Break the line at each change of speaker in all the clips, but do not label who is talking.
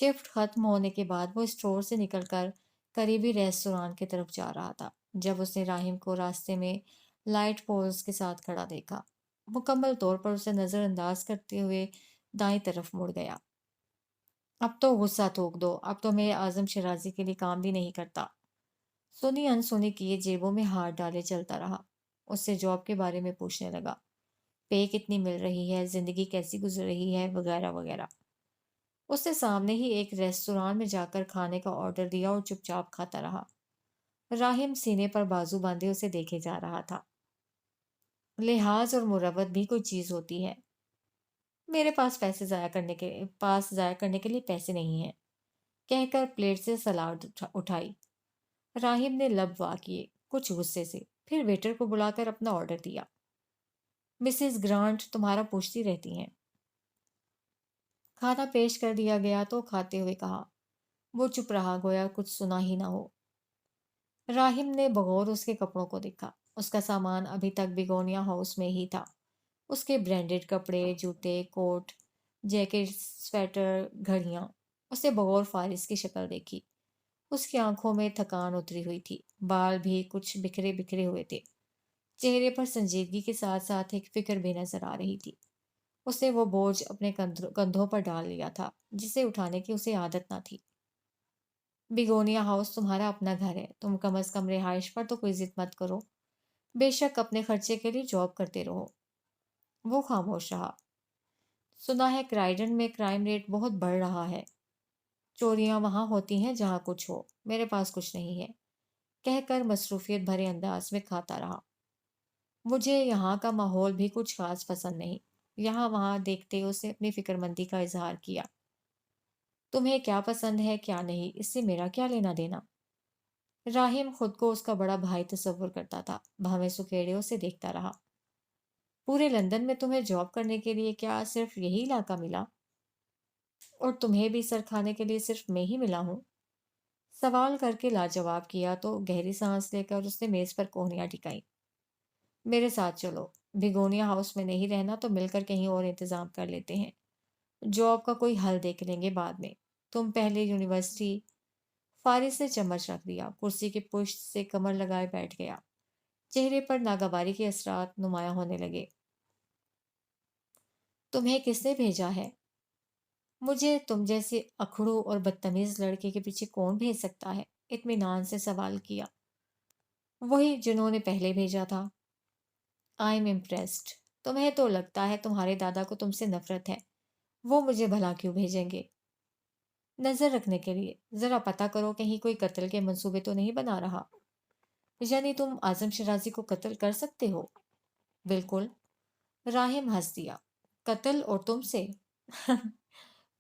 Shift ختم ہونے کے بعد وہ اسٹور سے نکل کر قریبی ریستوران کی طرف جا رہا تھا جب اس نے راہم کو راستے میں لائٹ پولز کے ساتھ کھڑا دیکھا۔ مکمل طور پر اسے نظر انداز کرتے ہوئے دائیں طرف مڑ گیا۔ اب تو غصہ تھوک دو، اب تو میں اعظم شرازی کے لیے کام بھی نہیں کرتا۔ سنی انسنی کیے جیبوں میں ہاتھ ڈالے چلتا رہا۔ اس سے جاب کے بارے میں پوچھنے لگا، پے کتنی مل رہی ہے، زندگی کیسی گزر رہی ہے، وغیرہ وغیرہ۔ اس نے سامنے ہی ایک ریستوران میں جا کر کھانے کا آرڈر دیا اور چپ چاپ کھاتا رہا۔ راہم سینے پر بازو باندھے اسے دیکھے جا رہا تھا۔ لحاظ اور مروت بھی کوئی چیز ہوتی ہے۔ میرے پاس ضائع کرنے کے لیے پیسے نہیں ہیں، کہہ کر پلیٹ سے سلاد اٹھائی۔ راہم نے لب وا کیے، کچھ غصے سے، پھر ویٹر کو بلا کر اپنا آرڈر دیا۔ مسز گرانٹ تمہارا پوچھتی رہتی ہیں۔ کھانا پیش کر دیا گیا تو کھاتے ہوئے کہا۔ وہ چپ رہا، گویا کچھ سنا ہی نہ ہو۔ راہم نے بغور اس کے کپڑوں کو دیکھا۔ اس کا سامان ابھی تک بیگونیا ہاؤس میں ہی تھا۔ اس کے برانڈڈ کپڑے، جوتے، کوٹ، جیکٹ، سویٹر، گھڑیاں۔ اس نے بغور فارس کی شکل دیکھی۔ اس کی آنکھوں میں تھکان اتری ہوئی تھی، بال بھی کچھ بکھرے بکھرے ہوئے تھے۔ چہرے پر سنجیدگی کے ساتھ ساتھ ایک فکر بھی نظر آ رہی تھی۔ اس نے وہ بوجھ اپنے کندھوں پر ڈال لیا تھا جسے اٹھانے کی اسے عادت نہ تھی۔ بیگونیا ہاؤس تمہارا اپنا گھر ہے، تم کم از کم رہائش پر تو کوئی ضد مت کرو۔ بے شک اپنے خرچے کے لیے جاب کرتے رہو۔ وہ خاموش رہا۔ سنا ہے کرائیڈن میں کرائم ریٹ بہت بڑھ رہا ہے۔ چوریاں وہاں ہوتی ہیں جہاں کچھ ہو، میرے پاس کچھ نہیں ہے، کہہ کر مصروفیت بھرے انداز میں کھاتا رہا۔ مجھے یہاں کا ماحول بھی کچھ خاص پسند نہیں۔ یہاں وہاں دیکھتے اس نے اپنی فکر مندی کا اظہار کیا۔ تمہیں کیا پسند ہے کیا نہیں، اس سے میرا کیا لینا دینا؟ راہم خود کو اس کا بڑا بھائی تصور کرتا تھا، بھاویں سکیڑے اسے دیکھتا رہا۔ پورے لندن میں تمہیں جاب کرنے کے لیے کیا صرف یہی علاقہ ملا؟ اور تمہیں بھی سر کھانے کے لیے صرف میں ہی ملا ہوں؟ سوال کر کے لاجواب کیا تو گہری سانس لے کر اس نے میز پر کوہنیاں ٹکائیں۔ میرے ساتھ چلو، بیگونیا ہاؤس میں نہیں رہنا تو مل کر کہیں اور انتظام کر لیتے ہیں۔ جاب کا کوئی حل دیکھ لیں گے بعد میں۔ تم پہلے یونیورسٹی۔ فارس نے چمچ رکھ دیا، کرسی کی پشت سے کمر لگائے بیٹھ گیا۔ چہرے پر ناگواری کے اثرات نمایاں ہونے لگے۔ تمہیں کس نے بھیجا ہے؟ مجھے تم جیسے اکھڑو اور بدتمیز لڑکے کے پیچھے کون بھیج سکتا ہے؟ اطمینان سے سوال کیا۔ وہی جنہوں نے پہلے بھیجا تھا۔ I am impressed. تمہیں تو لگتا ہے تمہارے دادا کو تم سے نفرت ہے، وہ مجھے بھلا کیوں بھیجیں گے؟ نظر رکھنے کے لیے۔ ذرا پتہ کرو کہیں کوئی قتل کے منصوبے تو نہیں بنا رہا۔ یعنی تم اعظم شرازی کو قتل کر سکتے ہو؟ بالکل۔ راہم ہنس دیا۔ قتل اور تم سے؟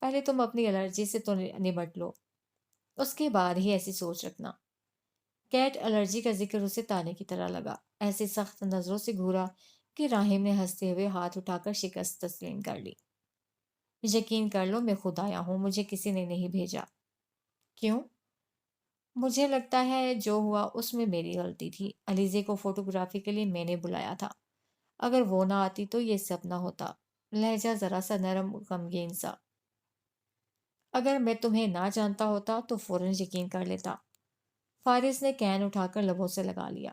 پہلے تم اپنی الرجی سے تو نمٹ لو، اس کے بعد ہی ایسی سوچ رکھنا۔ کیٹ الرجی کا ذکر اسے تانے کی طرح لگا، ایسی سخت نظروں سے گھورا کہ راہم نے ہنستے ہوئے ہاتھ اٹھا کر شکست تسلیم کر لی۔ یقین کر لو میں خود آیا ہوں، مجھے کسی نے نہیں بھیجا۔ کیوں؟ مجھے لگتا ہے جو ہوا اس میں میری غلطی تھی۔ علیزے کو فوٹوگرافی کے لیے میں نے بلایا تھا، اگر وہ نہ آتی تو یہ سب نہ ہوتا۔ لہجہ ذرا سا نرم غمگین سا۔ اگر میں تمہیں نہ جانتا ہوتا تو فوراً یقین کر لیتا۔ فارس نے کین اٹھا کر لبوں سے لگا لیا۔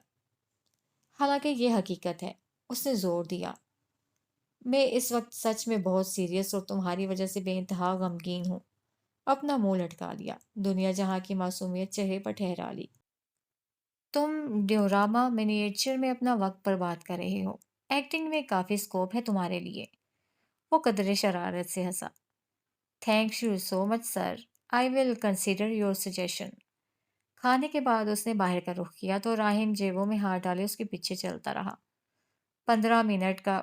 حالانکہ یہ حقیقت ہے، اس نے زور دیا۔ میں اس وقت سچ میں بہت سیریس اور تمہاری وجہ سے بے انتہا غمگین ہوں۔ اپنا منہ لٹکا لیا، دنیا جہاں کی معصومیت چہرے پر ٹھہرا لی۔ تم ڈیوراما منیچر میں اپنا وقت برباد کر رہے ہو، ایکٹنگ میں کافی سکوپ ہے تمہارے لیے۔ وہ قدرے شرارت سے ہنسا۔ Thank you so much sir, I will consider your suggestion. کھانے کے بعد اس نے باہر کا رخ کیا تو راہم جیبوں میں ہاتھ ڈالے اس کے پیچھے چلتا رہا۔ 15 منٹ کا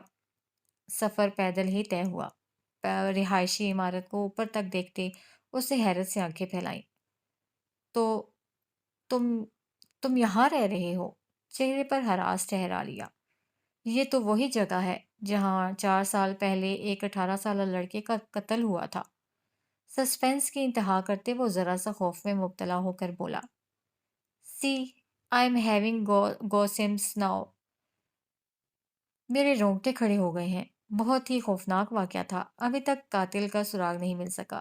سفر پیدل ہی طے ہوا۔ رہائشی عمارت کو اوپر تک دیکھتے اس نے حیرت سے آنکھیں پھیلائیں۔ تو تم تم یہاں رہ رہے ہو؟ چہرے پر ہراس ٹھہرا لیا۔ یہ تو وہی جگہ ہے جہاں 4 سال پہلے ایک 18 سالہ لڑکے کا قتل ہوا تھا۔ سسپینس کی انتہا کرتے وہ ذرا سا خوف میں مبتلا ہو کر بولا، سی آئی ایم ہیونگ گوسمپس ناؤ۔ میرے رونگٹے کھڑے ہو گئے ہیں۔ بہت ہی خوفناک واقعہ تھا، ابھی تک قاتل کا سراغ نہیں مل سکا۔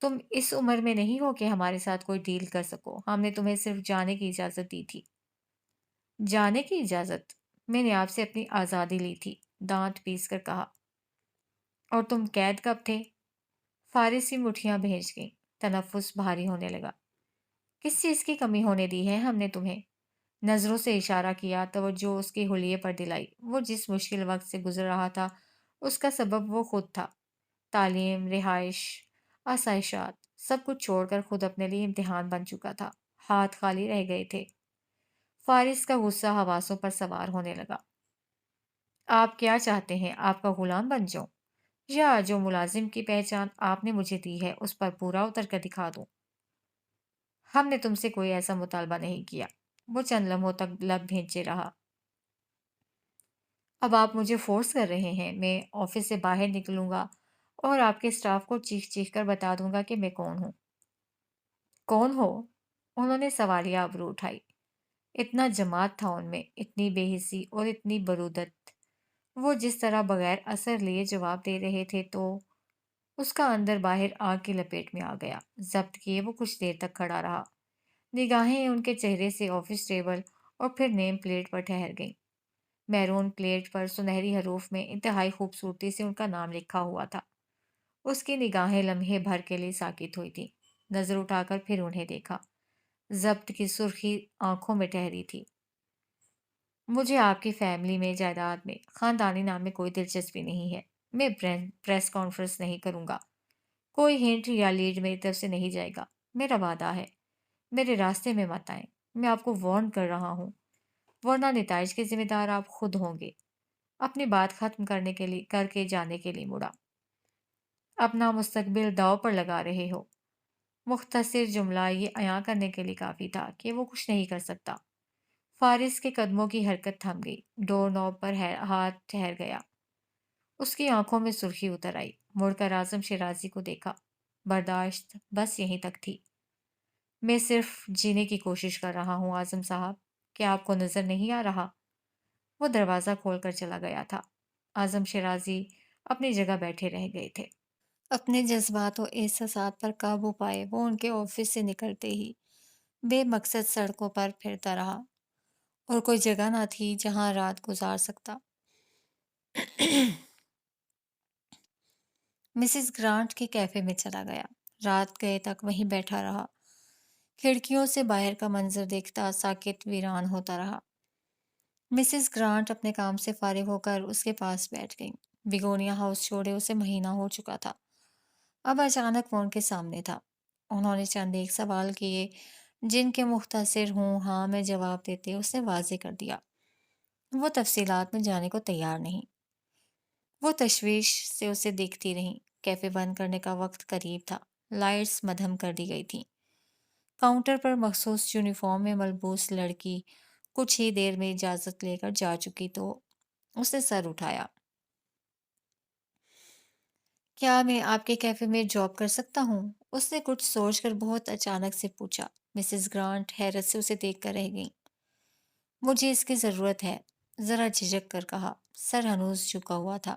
تم اس عمر میں نہیں ہو کہ ہمارے ساتھ کوئی ڈیل کر سکو، ہم نے تمہیں صرف جانے کی اجازت دی تھی۔ جانے کی اجازت؟ میں نے آپ سے اپنی آزادی لی تھی، دانت پیس کر کہا۔ اور تم قید کب تھے؟ فارسی مٹھیاں بھیج گئیں، تنفس بھاری ہونے لگا۔ کس چیز کی کمی ہونے دی ہے ہم نے تمہیں؟ نظروں سے اشارہ کیا، توجہ اس کے حلیے پر دلائی۔ وہ جس مشکل وقت سے گزر رہا تھا اس کا سبب وہ خود تھا۔ تعلیم، رہائش، آسائشات، سب کچھ چھوڑ کر خود اپنے لیے امتحان بن چکا تھا۔ ہاتھ خالی رہ گئے تھے۔ فارس کا غصہ حواسوں پر سوار ہونے لگا۔ آپ کیا چاہتے ہیں؟ آپ کا غلام بن جاؤں؟ یا جو ملازم کی پہچان آپ نے مجھے دی ہے اس پر پورا اتر کر دکھا دوں؟ ہم نے تم سے کوئی ایسا مطالبہ نہیں کیا۔ وہ چند لمحوں تک لب بھینچے رہا۔ اب آپ مجھے فورس کر رہے ہیں۔ میں آفس سے باہر نکلوں گا اور آپ کے اسٹاف کو چیخ چیخ کر بتا دوں گا کہ میں کون ہوں۔ کون ہو؟ انہوں نے سوالیہ ابرو اٹھائی۔ اتنا جماعت تھا ان میں، اتنی بے حسی اور اتنی برودت۔ وہ جس طرح بغیر اثر لیے جواب دے رہے تھے تو اس کا اندر باہر آگ کی لپیٹ میں آ گیا۔ ضبط کیے وہ کچھ دیر تک کھڑا رہا۔ نگاہیں ان کے چہرے سے آفس ٹیبل اور پھر نیم پلیٹ پر ٹھہر گئیں۔ میرون پلیٹ پر سنہری حروف میں انتہائی خوبصورتی سے ان کا نام لکھا ہوا تھا۔ اس کی نگاہیں لمحے بھر کے لیے ساکت ہوئی تھیں۔ نظر اٹھا کر پھر انہیں دیکھا۔ ضبط کی سرخی آنکھوں میں ٹھہری تھی۔ مجھے آپ کی فیملی میں، جائیداد میں، خاندانی نام میں کوئی دلچسپی نہیں ہے۔ میں پریس کانفرنس نہیں کروں گا۔ کوئی ہنٹ یا لیڈ میری طرف سے نہیں جائے گا۔ میرا وعدہ ہے۔ میرے راستے میں مت آئیں۔ میں آپ کو وارن کر رہا ہوں، ورنہ نتائج کے ذمہ دار آپ خود ہوں گے۔ اپنی بات ختم کرنے کے لیے کر کے جانے کے لیے مڑا۔ اپنا مستقبل داؤ پر لگا رہے ہو۔ مختصر جملہ یہ عیاں کرنے کے لیے کافی تھا کہ وہ کچھ نہیں کر سکتا۔ فارس کے قدموں کی حرکت تھم گئی۔ ڈور نوب پر ہاتھ ٹھہر گیا۔ اس کی آنکھوں میں سرخی اتر آئی۔ مڑ کر اعظم شیرازی کو دیکھا۔ برداشت بس یہیں تک تھی۔ میں صرف جینے کی کوشش کر رہا ہوں اعظم صاحب، کیا آپ کو نظر نہیں آ رہا؟ وہ دروازہ کھول کر چلا گیا تھا۔ اعظم شیرازی اپنی جگہ بیٹھے رہ گئے تھے۔ اپنے جذبات و احساسات پر قابو پائے وہ ان کے آفس سے نکلتے ہی بے مقصد سڑکوں پر پھرتا رہا، اور کوئی جگہ نہ تھی جہاں رات گزار سکتا۔ مسز گرانٹ کے کیفے میں چلا گیا۔ رات گئے تک وہیں بیٹھا رہا۔ کھڑکیوں سے باہر کا منظر دیکھتا ساکت ویران ہوتا رہا۔ مسز گرانٹ اپنے کام سے فارغ ہو کر اس کے پاس بیٹھ گئیں۔ بیگونیا ہاؤس چھوڑے اسے مہینہ ہو چکا تھا۔ اب اچانک وہ ان کے سامنے تھا۔ انہوں نے چند ایک سوال کیے جن کے مختصر ہوں ہاں میں جواب دیتے اسے واضح کر دیا۔ وہ تفصیلات میں جانے کو تیار نہیں۔ وہ تشویش سے اسے دیکھتی رہیں۔ کیفے بند کرنے کا وقت قریب تھا۔ لائٹس مدھم کر دی گئی تھیں۔ کاؤنٹر پر مخصوص یونیفارم میں ملبوس لڑکی کچھ ہی دیر میں اجازت لے کر جا چکی تو اس نے سر اٹھایا۔ کیا میں آپ کے کیفے میں جاب کر سکتا ہوں؟ اس نے کچھ سوچ کر بہت اچانک سے پوچھا۔ مسز گرانٹ حیرت سے اسے دیکھ کر رہ گئیں۔ مجھے اس کی ضرورت ہے، ذرا جھجک کر کہا۔ سر ہنوز جھکا ہوا تھا۔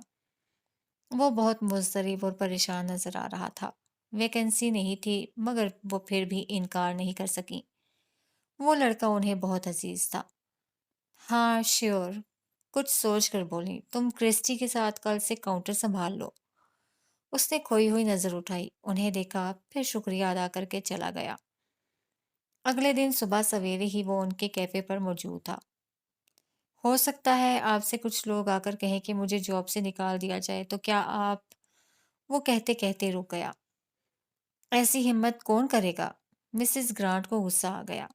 وہ بہت مضطرب اور پریشان نظر آ رہا تھا۔ ویکنسی نہیں تھی مگر وہ پھر بھی انکار نہیں کر سکیں۔ وہ لڑکا انہیں بہت عزیز تھا۔ ہاں شیور، کچھ سوچ کر بولیں۔ تم کرسٹی کے ساتھ کل سے کاؤنٹر سنبھال لو۔ اس نے کھوئی ہوئی نظر اٹھائی، انہیں دیکھا، پھر شکریہ ادا کر کے چلا گیا۔ اگلے دن صبح سویرے ہی وہ ان کے کیفے پر موجود تھا۔ ہو سکتا ہے آپ سے کچھ لوگ آ کر کہیں کہ مجھے جاب سے نکال دیا جائے تو کیا آپ… وہ کہتے کہتے رک گیا۔ ایسی ہمت کون کرے گا؟ مسز گرانٹ کو غصہ آ گیا۔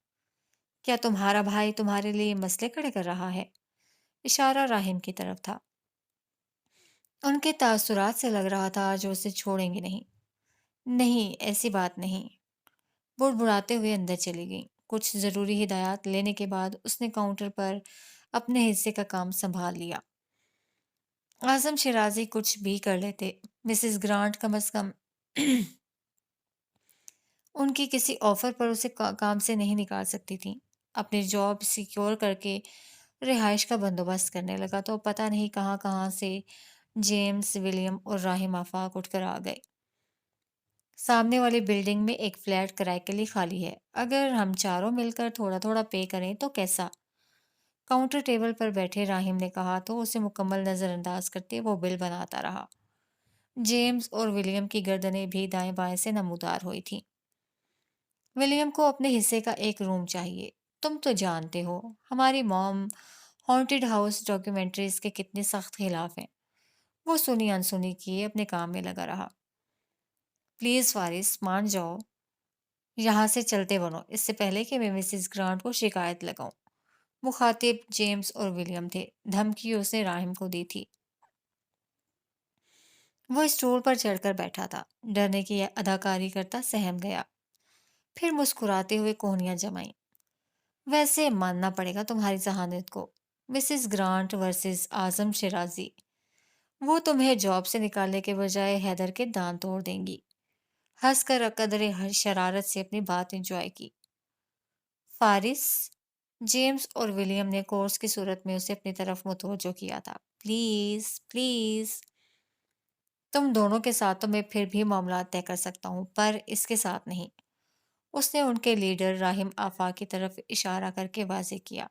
کیا تمہارا بھائی تمہارے لیے مسئلے کھڑے کر رہا ہے؟ اشارہ راہم کی طرف تھا۔ ان کے تاثرات سے لگ رہا تھا جو اسے چھوڑیں گے نہیں۔ نہیں، ایسی بات نہیں۔ بڑبڑاتے ہوئے اندر چلی گئیں۔ کچھ ضروری ہدایات لینے کے بعد اس نے کاؤنٹر پر اپنے حصے کا کام سنبھال لیا۔ اعظم شیرازی کچھ بھی کر لیتے، مسز گرانٹ کم از کم ان کی کسی آفر پر اسے کام سے نہیں نکال سکتی تھیں۔ اپنی جاب سیکیور کر کے رہائش کا بندوبست کرنے لگا تو پتہ نہیں کہاں کہاں سے جیمز، ولیم اور راہم آفاق اٹھ کر آ گئے۔ سامنے والی بلڈنگ میں ایک فلیٹ کرائے کے لیے خالی ہے، اگر ہم چاروں مل کر تھوڑا تھوڑا پے کریں تو کیسا؟ کاؤنٹر ٹیبل پر بیٹھے راہم نے کہا تو اسے مکمل نظر انداز کرتے وہ بل بناتا رہا۔ جیمز اور ولیم کی گردنیں بھی دائیں بائیں سے نمودار ہوئی تھیں۔ ولیم کو اپنے حصے کا ایک روم چاہیے۔ تم تو جانتے ہو ہماری موم ہانٹڈ ہاؤس ڈاکیومنٹریز کے کتنے سخت خلاف ہیں۔ وہ سنی انسنی کیے اپنے کام میں لگا رہا۔ پلیز فارس مان جاؤ، یہاں سے چلتے بنو اس سے پہلے کہ میں مسز گرانٹ کو شکایت لگاؤں۔ مخاطب جیمز اور ولیم تھے۔ دھمکی اس نے راہم کو دی تھی۔ وہ اسٹول پر چڑھ کر بیٹھا تھا، ڈرنے کی اداکاری کرتا سہم گیا، پھر مسکراتے ہوئے کوہنیاں جمائیں۔ ویسے ماننا پڑے گا تمہاری ذہانت کو، مسز گرانٹ ورسز اعظم شرازی، وہ تمہیں جاب سے نکالنے کے بجائے حیدر کے دان توڑ دیں گی۔ ہنس کر قدر شرارت سے اپنی بات انجوائے کی۔ فارس، جیمز اور ولیم نے کورس کی صورت میں اسے اپنی طرف متوجہ کیا تھا۔ پلیز پلیز، تم دونوں کے ساتھ تو میں پھر بھی معاملات طے کر سکتا ہوں، پر اس کے ساتھ نہیں۔ اس نے ان کے لیڈر راہم آفا کی طرف اشارہ کر کے واضح کیا۔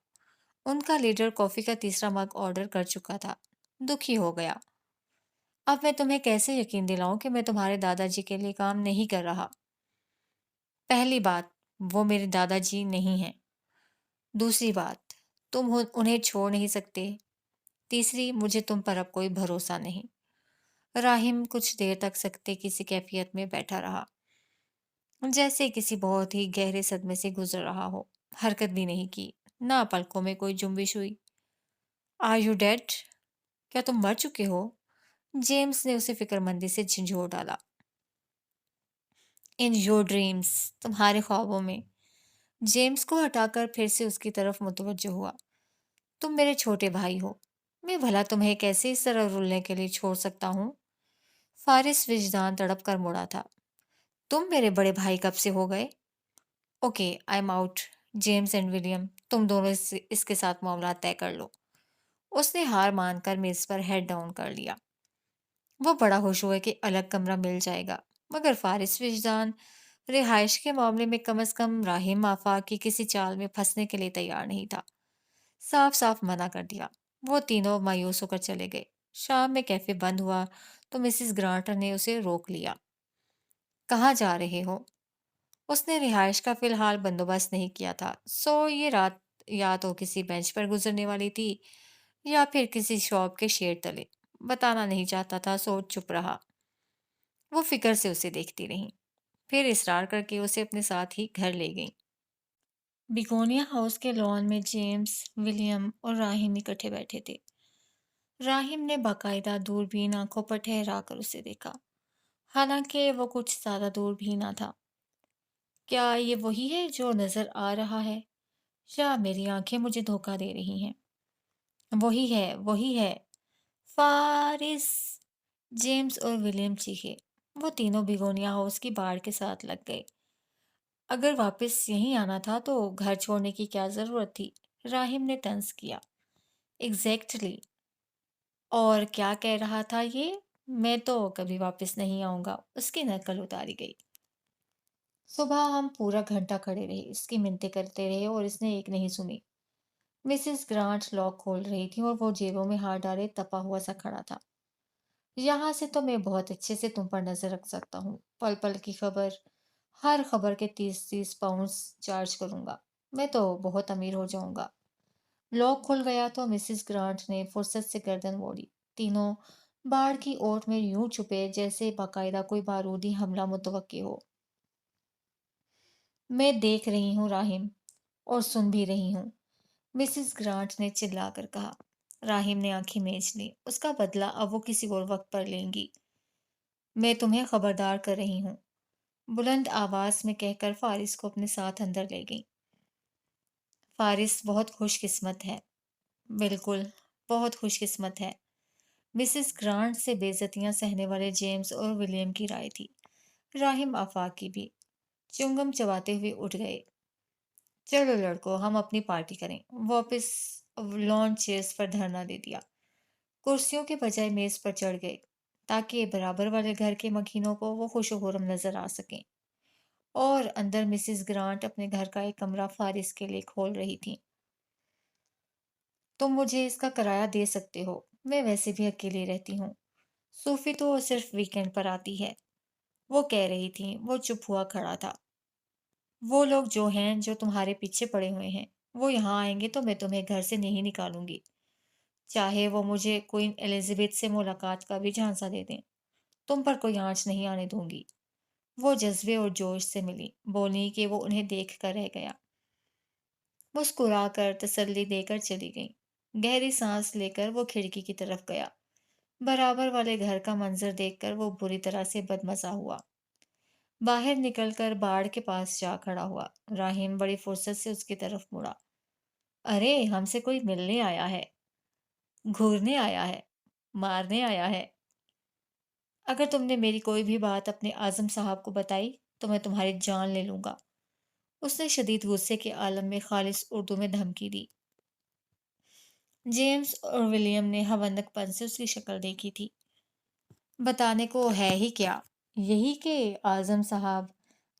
ان کا لیڈر کافی کا تیسرا مگ آرڈر کر چکا تھا۔ دکھی ہو گیا۔ اب میں تمہیں کیسے یقین دلاؤں کہ میں تمہارے دادا جی کے لیے کام نہیں کر رہا؟ پہلی بات، وہ میرے دادا جی نہیں ہیں۔ دوسری بات، تم انہیں چھوڑ نہیں سکتے۔ تیسری، مجھے تم پر اب کوئی بھروسہ نہیں۔ راہم کچھ دیر تک سکتے کی سی کیفیت میں بیٹھا رہا، جیسے کسی بہت ہی گہرے صدمے سے گزر رہا ہو۔ حرکت بھی نہیں کی، نہ پلکوں میں کوئی جنبش ہوئی۔ Are you dead? کیا تم مر چکے ہو؟ جیمز نے اسے فکر مندی سے جھنجھوڑ ڈالا۔ ان یور ڈریمز، تمہارے خوابوں میں۔ جیمز کو ہٹا کر پھر سے اس کی طرف متوجہ ہوا۔ تم میرے چھوٹے بھائی ہو، میں بھلا تمہیں کیسے اس طرح رلنے کے لیے چھوڑ سکتا ہوں؟ فارس وجدان تڑپ کر مڑا تھا۔ تم میرے بڑے بھائی کب سے ہو گئے؟ Okay, I am out. James and William, تم دونوں اس کے ساتھ معاملات طے کر لو۔ اس نے ہار مان کر میز پر ہیڈ ڈاؤن کر لیا۔ وہ بڑا خوش ہوا کہ الگ کمرہ مل جائے گا، مگر فارس وجدان رہائش کے معاملے میں کم از کم راہم آفا کی کسی چال میں پھنسنے کے لیے تیار نہیں تھا۔ صاف صاف منع کر دیا۔ وہ تینوں مایوس ہو کر چلے گئے۔ شام میں کیفے بند ہوا تو مسز گرانٹ نے اسے روک لیا۔ کہاں جا رہے ہو؟ اس نے رہائش کا فی الحال بندوبست نہیں کیا تھا، سو یہ رات یا تو کسی بینچ پر گزرنے والی تھی یا پھر کسی شاپ کے شیڈ تلے۔ بتانا نہیں چاہتا تھا، سو چپ رہا۔ وہ فکر سے اسے دیکھتی رہیں، پھر اصرار کر کے اسے اپنے ساتھ ہی گھر لے گئیں۔ بیگونیا ہاؤس کے لان میں جیمز، ولیم اور راہم اکٹھے بیٹھے تھے۔ راہم نے باقاعدہ دوربین آنکھوں پر ٹھہرا کر اسے دیکھا، حالانکہ وہ کچھ زیادہ دور بھی نہ تھا۔ کیا یہ وہی ہے جو نظر آ رہا ہے، یا میری آنکھیں مجھے دھوکہ دے رہی ہیں؟ وہی ہے، وہی ہے۔ فارس! جیمز اور ولیم چیخے۔ وہ تینوں بیگونیا ہاؤس کی باڑ کے ساتھ لگ گئے۔ اگر واپس یہیں آنا تھا تو گھر چھوڑنے کی کیا ضرورت تھی؟ راہم نے طنز کیا۔ ایگزیکٹلی۔ اور کیا کہہ رہا تھا یہ؟ میں تو کبھی واپس نہیں آؤں گا۔ اس کی نقل اتاری گئی۔ صبح ہم پورا گھنٹہ کھڑے رہے، اس کی منتیں کرتے رہے اور اس نے ایک نہیں سنی۔ مسز گرانٹ لاک کھول رہی تھی اور وہ جیبوں میں ہاتھ ڈالے تپا ہوا سا کھڑا تھا۔ یہاں سے تو میں بہت اچھے سے تم پر نظر رکھ سکتا ہوں، پل پل کی خبر، ہر خبر کے 30-30 پاؤنڈز چارج کروں گا، میں تو بہت امیر ہو جاؤں گا۔ لاک کھل گیا تو مسز گرانٹ نے فرصت سے گردن موڑی۔ تینوں باڑ کی اوٹ میں یوں چھپے جیسے باقاعدہ کوئی بارودی حملہ متوقع ہو۔ میں دیکھ رہی ہوں راہم، اور سن بھی رہی ہوں، مسز گرانٹ نے چلا کر کہا۔ راہم نے آنکھیں میچ لیں، اس کا بدلہ اب وہ کسی اور وقت پر لیں گی۔ میں تمہیں خبردار کر رہی ہوں، بلند آواز میں کہہ کر فارس کو اپنے ساتھ اندر لے گئیں۔ فارس بہت خوش قسمت ہے۔ بالکل، بہت خوش قسمت ہے۔ مسز گرانٹ سے بے عزتیاں سہنے والے جیمز اور ولیم کی رائے تھی، راہم آفاق کی بھی۔ چنگم چباتے ہوئے اٹھ گئے۔ چلو لڑکو، ہم اپنی پارٹی کریں۔ واپس لان چیئرز پر دھرنا دے دیا، کرسیوں کے بجائے میز پر چڑھ گئے۔ تاکہ برابر والے گھر کے مکینوں کو وہ خوش و خرم نظر آ سکیں۔ اور اندر مسز گرانٹ اپنے گھر کا ایک کمرہ فارس کے لیے کھول رہی تھی۔ تم مجھے اس کا کرایہ دے سکتے ہو، میں ویسے بھی اکیلی رہتی ہوں، صوفی تو صرف ویکینڈ پر آتی ہے، وہ کہہ رہی تھی۔ وہ چپ ہوا کھڑا تھا۔ وہ لوگ جو ہیں جو تمہارے پیچھے پڑے ہوئے ہیں، وہ یہاں آئیں گے تو میں تمہیں گھر سے نہیں نکالوں گی، چاہے وہ مجھے کوئین ایلزابتھ سے ملاقات کا بھی جھانسا دے دیں، تم پر کوئی آنچ نہیں آنے دوں گی۔ وہ جذبے اور جوش سے ملی، بولی کہ وہ انہیں دیکھ کر رہ گیا۔ مسکرا کر تسلی دے کر چلی گئی۔ گہری سانس لے کر وہ کھڑکی کی طرف گیا۔ برابر والے گھر کا منظر دیکھ کر وہ بری طرح سے بدمزہ ہوا۔ باہر نکل کر باڑ کے پاس جا کھڑا ہوا۔ راہیم بڑی فرصت سے اس کی طرف مڑا۔ ارے ہم سے کوئی ملنے آیا ہے، گھورنے آیا ہے، مارنے آیا ہے۔ اگر تم نے میری کوئی بھی بات اپنے اعظم صاحب کو بتائی تو میں تمہاری جان لے لوں گا۔ اس نے شدید غصے کے عالم میں خالص اردو میں دھمکی دی۔ جیمز اور ولیم نے حوندک پن سے اس کی شکل دیکھی تھی۔ بتانے کو ہے ہی کیا؟ یہی کہ اعظم صاحب،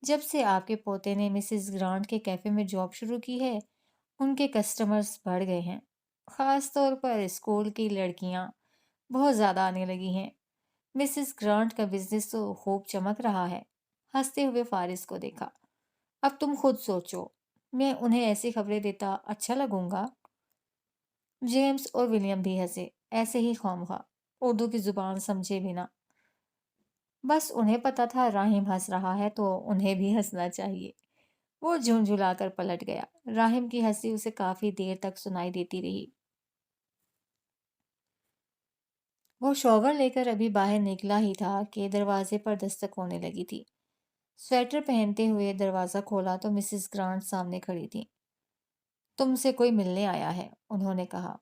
جب سے آپ کے پوتے نے مسز گرانٹ کے کیفے میں جاب شروع کی ہے، ان کے کسٹمرز بڑھ گئے ہیں۔ خاص طور پر اسکول کی لڑکیاں بہت زیادہ آنے لگی ہیں۔ مسز گرانٹ کا بزنس تو خوب چمک رہا ہے۔ ہنستے ہوئے فارس کو دیکھا۔ اب تم خود سوچو، میں انہیں ایسی خبریں دیتا اچھا لگوں گا؟ جیمز اور ولیم بھی ہنسے، ایسے ہی خواہ اردو کی زبان سمجھے بنا۔ بس انہیں پتا تھا راہیم ہنس رہا ہے تو انہیں بھی ہنسنا چاہیے۔ وہ جھنجھلا کر پلٹ گیا۔ راہیم کی ہنسی اسے کافی دیر تک سنائی دیتی رہی۔ وہ شاور لے کر ابھی باہر نکلا ہی تھا کہ دروازے پر دستک ہونے لگی تھی۔ سویٹر پہنتے ہوئے دروازہ کھولا تو مسز گرانٹ سامنے کھڑی تھی۔ تم سے کوئی ملنے آیا ہے، انہوں نے کہا۔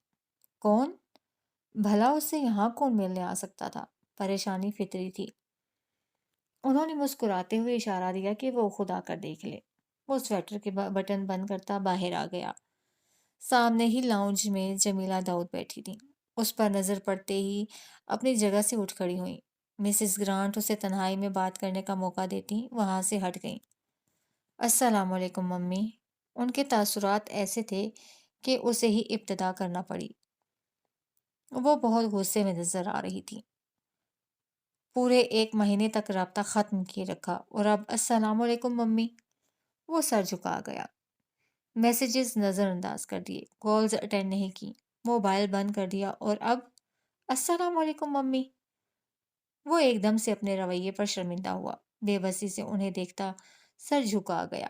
کون؟ بھلا اس سے یہاں کون ملنے آ سکتا تھا؟ پریشانی فطری تھی۔ انہوں نے مسکراتے ہوئے اشارہ دیا کہ وہ خود آ کر دیکھ لے۔ وہ سویٹر کے بٹن بند کرتا باہر آ گیا۔ سامنے ہی لاؤنج میں جمیلہ داؤد بیٹھی تھی۔ اس پر نظر پڑتے ہی اپنی جگہ سے اٹھ کھڑی ہوئیں۔ مسز گرانٹ اسے تنہائی میں بات کرنے کا موقع دیتی وہاں سے ہٹ گئیں۔ السلام علیکم ممی۔ ان کے تاثرات ایسے تھے کہ اسے ہی ابتدا کرنا پڑی۔ وہ بہت غصے میں نظر آ رہی تھی۔ پورے 1 مہینے تک رابطہ ختم کیے رکھا اور اب السلام علیکم ممی۔ وہ سر جھکا گیا۔ میسیجز نظر انداز کر دیے، کالز اٹینڈ نہیں کی، موبائل بند کر دیا اور اب السلام علیکم ممی۔ وہ ایک دم سے اپنے رویے پر شرمندہ ہوا، بے بسی سے انہیں دیکھتا سر جھکا گیا۔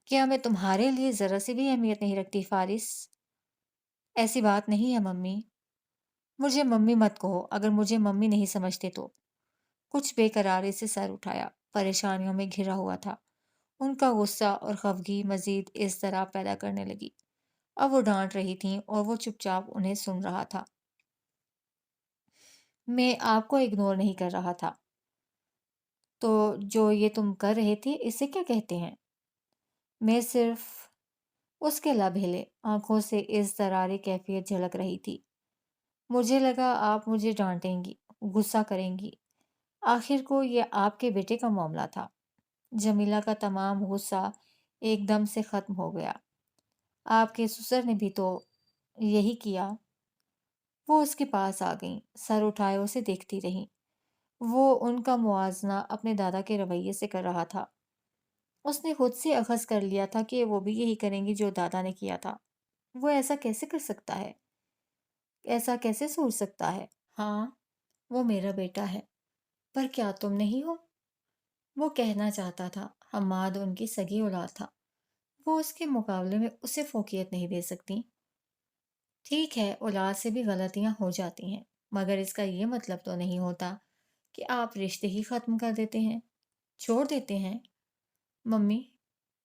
کیا میں تمہارے لیے ذرا سی بھی اہمیت نہیں رکھتی فارس؟ ایسی بات نہیں ہے ممی۔ مجھے ممی مت کہو اگر مجھے ممی نہیں سمجھتے تو۔ کچھ بے قراری سے سر اٹھایا، پریشانیوں میں گھرا ہوا تھا۔ ان کا غصہ اور خفگی مزید اضطراب پیدا کرنے لگی۔ اب وہ ڈانٹ رہی تھیں اور وہ چپ چاپ انہیں سن رہا تھا۔ میں آپ کو اگنور نہیں کر رہا تھا۔ تو جو یہ تم کر رہے تھے اسے کیا کہتے ہیں؟ میں صرف… اس کے لب ہلے، آنکھوں سے اضطراری کیفیت جھلک رہی تھی۔ مجھے لگا آپ مجھے ڈانٹیں گی، غصہ کریں گی۔ آخر کو یہ آپ کے بیٹے کا معاملہ تھا۔ جمیلہ کا تمام غصہ ایک دم سے ختم ہو گیا۔ آپ کے سسر نے بھی تو یہی کیا۔ وہ اس کے پاس آ گئیں، سر اٹھائے اسے دیکھتی رہیں۔ وہ ان کا موازنہ اپنے دادا کے رویے سے کر رہا تھا۔ اس نے خود سے اخذ کر لیا تھا کہ وہ بھی یہی کریں گی جو دادا نے کیا تھا۔ وہ ایسا کیسے کر سکتا ہے؟ ایسا کیسے سوچ سکتا ہے؟ ہاں، وہ میرا بیٹا ہے، پر کیا تم نہیں ہو؟ وہ کہنا چاہتا تھا حماد ان کی سگی اولاد تھا، وہ اس کے مقابلے میں اسے فوقیت نہیں دے سکتی۔ ٹھیک ہے، اولاد سے بھی غلطیاں ہو جاتی ہیں، مگر اس کا یہ مطلب تو نہیں ہوتا کہ آپ رشتے ہی ختم کر دیتے ہیں، چھوڑ دیتے ہیں۔ ممی،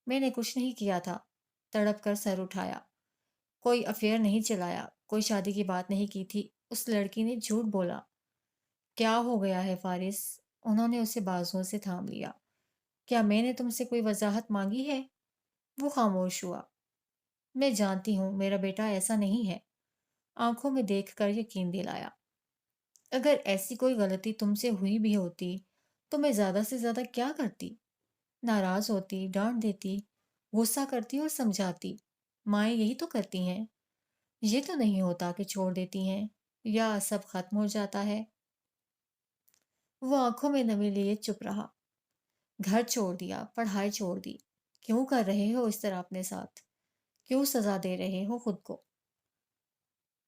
میں نے کچھ نہیں کیا تھا۔ تڑپ کر سر اٹھایا۔ کوئی افیئر نہیں چلایا، کوئی شادی کی بات نہیں کی تھی۔ اس لڑکی نے جھوٹ بولا۔ کیا ہو گیا ہے فارس؟ انہوں نے اسے بازوؤں سے تھام لیا۔ کیا میں نے تم سے کوئی وضاحت مانگی ہے؟ وہ خاموش ہوا۔ میں جانتی ہوں میرا بیٹا ایسا نہیں ہے، آنکھوں میں دیکھ کر یقین دلایا۔ اگر ایسی کوئی غلطی تم سے ہوئی بھی ہوتی تو میں زیادہ سے زیادہ کیا کرتی؟ ناراض ہوتی، ڈانٹ دیتی، غصہ کرتی اور سمجھاتی۔ مائیں یہی تو کرتی ہیں۔ یہ تو نہیں ہوتا کہ چھوڑ دیتی ہیں یا سب ختم ہو جاتا ہے۔ وہ آنکھوں میں نمی لیے چپ رہا۔ گھر چھوڑ دیا، پڑھائی چھوڑ دی، کیوں کر رہے ہو اس طرح اپنے ساتھ؟ کیوں سزا دے رہے ہو خود کو؟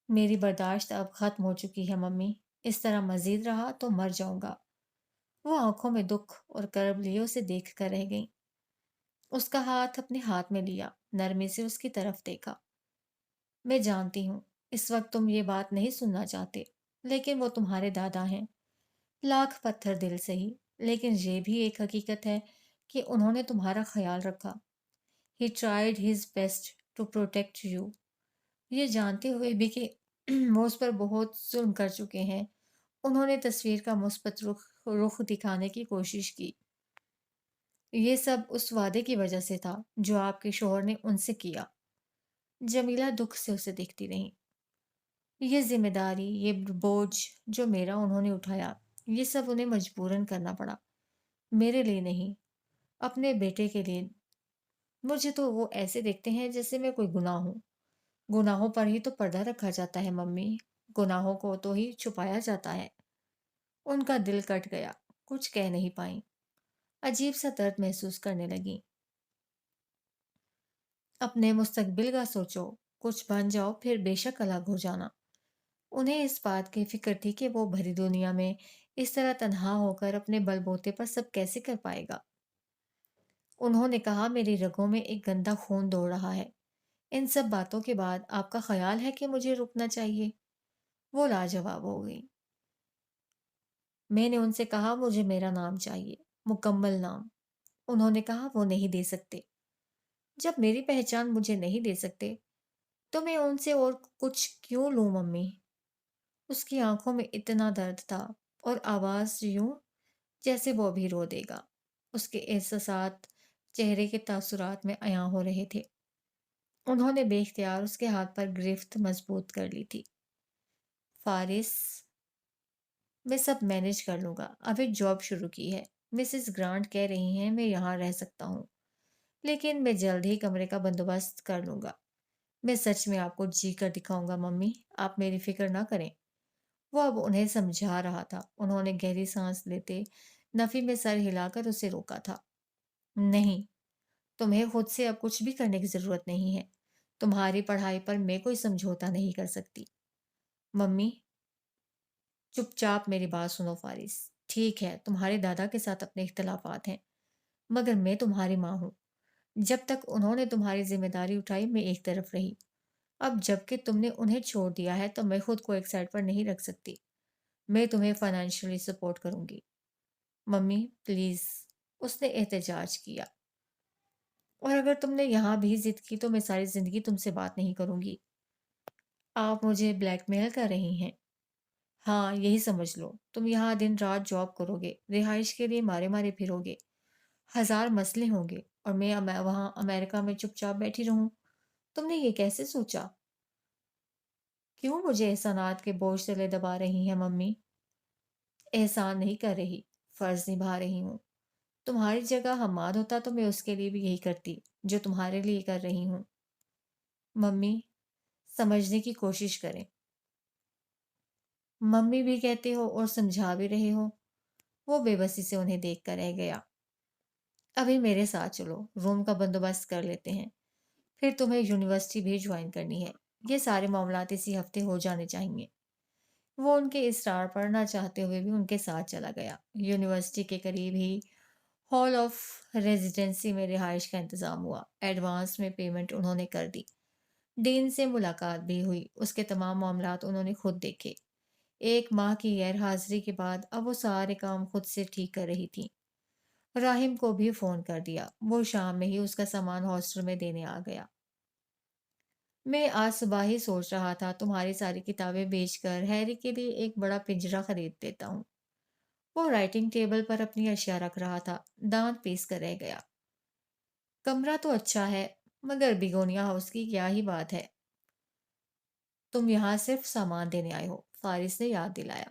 میری برداشت اب ختم ہو چکی ہے ممی، اس طرح مزید رہا تو مر جاؤں گا۔ وہ آنکھوں میں دکھ اور کرب لیے اسے دیکھ کر رہ گئی۔ اس کا ہاتھ اپنے ہاتھ میں لیا، نرمی سے اس کی طرف دیکھا۔ میں جانتی ہوں اس وقت تم یہ بات نہیں سننا چاہتے، لیکن وہ تمہارے دادا ہیں، لاکھ پتھر دل سے ہی، لیکن یہ بھی ایک حقیقت ہے کہ انہوں نے تمہارا خیال رکھا۔ He tried his best to protect you۔ یہ جانتے ہوئے بھی کہ وہ اس پر بہت ظلم کر چکے ہیں، انہوں نے تصویر کا مثبت رخ دکھانے کی کوشش کی۔ یہ سب اس وعدے کی وجہ سے تھا جو آپ کے شوہر نے ان سے کیا۔ جمیلہ دکھ سے اسے دیکھتی رہی۔ یہ ذمہ داری، یہ بوجھ جو میرا انہوں نے اٹھایا، یہ سب انہیں مجبوراً کرنا پڑا، میرے لیے نہیں، اپنے بیٹے کے لیے۔ مجھے تو وہ ایسے دیکھتے ہیں جیسے میں کوئی گناہ ہوں۔ گناہوں پر ہی تو پردہ رکھا جاتا ہے ممی، گناہوں کو تو ہی چھپایا جاتا ہے۔ ان کا دل کٹ گیا، کچھ کہہ نہیں پائیں، عجیب سا درد محسوس کرنے لگیں۔ اپنے مستقبل کا سوچو، کچھ بن جاؤ پھر بے شک الگ ہو جانا۔ انہیں اس بات کی فکر تھی کہ وہ بھری دنیا میں اس طرح تنہا ہو کر اپنے بل بوتے پر سب کیسے کر پائے گا۔ انہوں نے کہا میری رگوں میں ایک گندا خون دوڑ رہا ہے۔ ان سب باتوں کے بعد آپ کا خیال ہے کہ مجھے رکنا چاہیے؟ وہ لاجواب ہو گئی۔ میں نے ان سے کہا مجھے میرا نام چاہیے، مکمل نام۔ انہوں نے کہا وہ نہیں دے سکتے۔ جب میری پہچان مجھے نہیں دے سکتے تو میں ان سے اور کچھ کیوں لوں ممی؟ اس کی آنکھوں میں اتنا درد تھا اور آواز یوں جیسے وہ ابھی رو دے گا۔ اس کے احساسات چہرے کے تاثرات میں عیاں ہو رہے تھے۔ انہوں نے بے اختیار اس کے ہاتھ پر گرفت مضبوط کر لی تھی۔ فارس، میں سب مینج کر لوں گا، اب ایک جاب شروع کی ہے، مسز گرانٹ کہہ رہی ہیں میں یہاں رہ سکتا ہوں، لیکن میں جلد ہی کمرے کا بندوبست کر لوں گا۔ میں سچ میں آپ کو جی کر دکھاؤں گا ممی، آپ میری فکر نہ کریں۔ وہ اب انہیں سمجھا رہا تھا۔ انہوں نے گہری سانس لیتے نفی میں سر ہلا کر اسے روکا تھا۔ نہیں، تمہیں خود سے اب کچھ بھی کرنے کی ضرورت نہیں ہے۔ تمہاری پڑھائی پر میں کوئی سمجھوتا نہیں کر سکتی۔ ممی، چپ چاپ میری بات سنو فارس۔ ٹھیک ہے تمہارے دادا کے ساتھ اپنے اختلافات ہیں، مگر میں تمہاری ماں ہوں۔ جب تک انہوں نے تمہاری ذمہ داری اٹھائی میں ایک طرف رہی، اب جب کہ تم نے انہیں چھوڑ دیا ہے تو میں خود کو ایک سائڈ پر نہیں رکھ سکتی۔ میں تمہیں فائنینشلی سپورٹ کروں گی۔ ممی پلیز، اس نے احتجاج کیا، اور اگر تم نے یہاں بھی ضد کی تو میں ساری زندگی تم سے بات نہیں کروں گی۔ آپ مجھے بلیک میل کر رہی ہیں؟ ہاں یہی سمجھ لو، تم یہاں دن رات جاب کرو گے، رہائش کے لیے مارے مارے پھرو گے، ہزار مسئلے ہوں گے، اور میں وہاں امریکہ میں چپ چاپ بیٹھی رہوں؟ تم نے یہ کیسے سوچا؟ کیوں مجھے احسانات کے بوجھ تلے دبا رہی ہیں ممی؟ احسان نہیں کر رہی، فرض نبھا رہی ہوں۔ تمہاری جگہ حماد ہوتا تو میں اس کے لیے بھی یہی کرتی جو تمہارے لیے کر رہی ہوں۔ ممی، سمجھنے کی کوشش کریں۔ ممی بھی کہتے ہو اور سمجھا بھی رہے ہو۔ وہ بے بسی سے انہیں دیکھ کر رہ گیا۔ ابھی میرے ساتھ چلو، روم کا بندوبست کر لیتے ہیں، پھر تمہیں یونیورسٹی بھی جوائن کرنی ہے، یہ سارے معاملات اسی ہفتے ہو جانے چاہیے۔ وہ ان کے اصرار پر نہ چاہتے ہوئے بھی ان کے ساتھ چلا گیا۔ یونیورسٹی کے قریب ہی ہال آف ریزیڈنسی میں رہائش کا انتظام ہوا۔ ایڈوانس میں پیمنٹ انہوں نے کر دی۔ ڈین سے ملاقات بھی ہوئی، اس کے تمام معاملات انہوں نے خود دیکھے۔ ایک ماہ کی غیر حاضری کے بعد اب وہ سارے کام خود سے ٹھیک کر رہی تھی۔ راہم کو بھی فون کر دیا، وہ شام میں ہی اس کا سامان ہاسٹل میں دینے آ گیا۔ میں آج صبح ہی سوچ رہا تھا تمہاری ساری کتابیں بیچ کر ہیری کے لیے ایک بڑا پنجرا خرید دیتا ہوں۔ وہ رائٹنگ ٹیبل پر اپنی اشیاء رکھ رہا تھا، دانت پیس کر رہ گیا۔ کمرہ تو اچھا ہے، مگر بیگونیا ہاؤس کی کیا ہی بات ہے۔ تم یہاں صرف سامان دینے آئے ہو، فارس نے یاد دلایا۔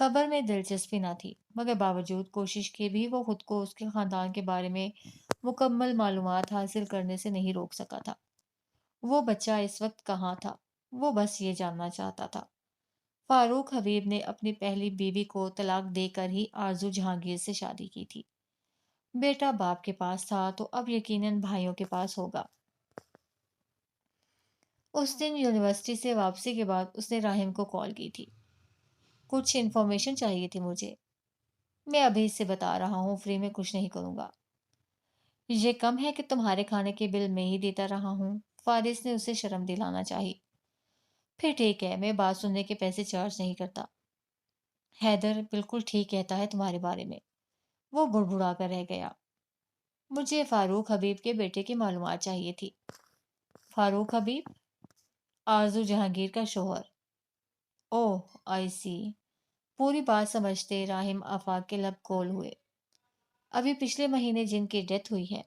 خبر میں دلچسپی نہ تھی، مگر باوجود کوشش کے بھی وہ خود کو اس کے خاندان کے بارے میں مکمل معلومات حاصل کرنے سے نہیں روک سکا تھا۔ وہ بچہ اس وقت کہاں تھا؟ وہ بس یہ جاننا چاہتا تھا۔ فاروق حبیب نے اپنی پہلی بیوی کو طلاق دے کر ہی آرزو جہانگیر سے شادی کی تھی۔ بیٹا باپ کے پاس تھا تو اب یقیناً بھائیوں کے پاس ہوگا۔ اس دن یونیورسٹی سے واپسی کے بعد اس نے راہم کو کال کی تھی۔ کچھ انفارمیشن چاہیے تھی مجھے۔ میں ابھی سے بتا رہا ہوں، فری میں کچھ نہیں کروں گا۔ یہ کم ہے کہ تمہارے کھانے کے بل میں ہی دیتا رہا ہوں۔ فارس نے اسے شرم دلانا چاہی۔ پھر ٹھیک ہے، میں بات سننے کے پیسے چارج نہیں کرتا۔ حیدر بالکل ٹھیک کہتا ہے تمہارے بارے میں، وہ بڑبڑا کر رہ گیا۔ مجھے فاروق حبیب کے بیٹے کی معلومات چاہیے تھی۔ فاروق حبیب؟ آرزو جہانگیر کا شوہر۔ اوہ آئی سی۔ پوری بات سمجھتے راہم آفاق کے لب کھول ہوئے۔ ابھی پچھلے مہینے جن کی ڈیتھ ہوئی ہے۔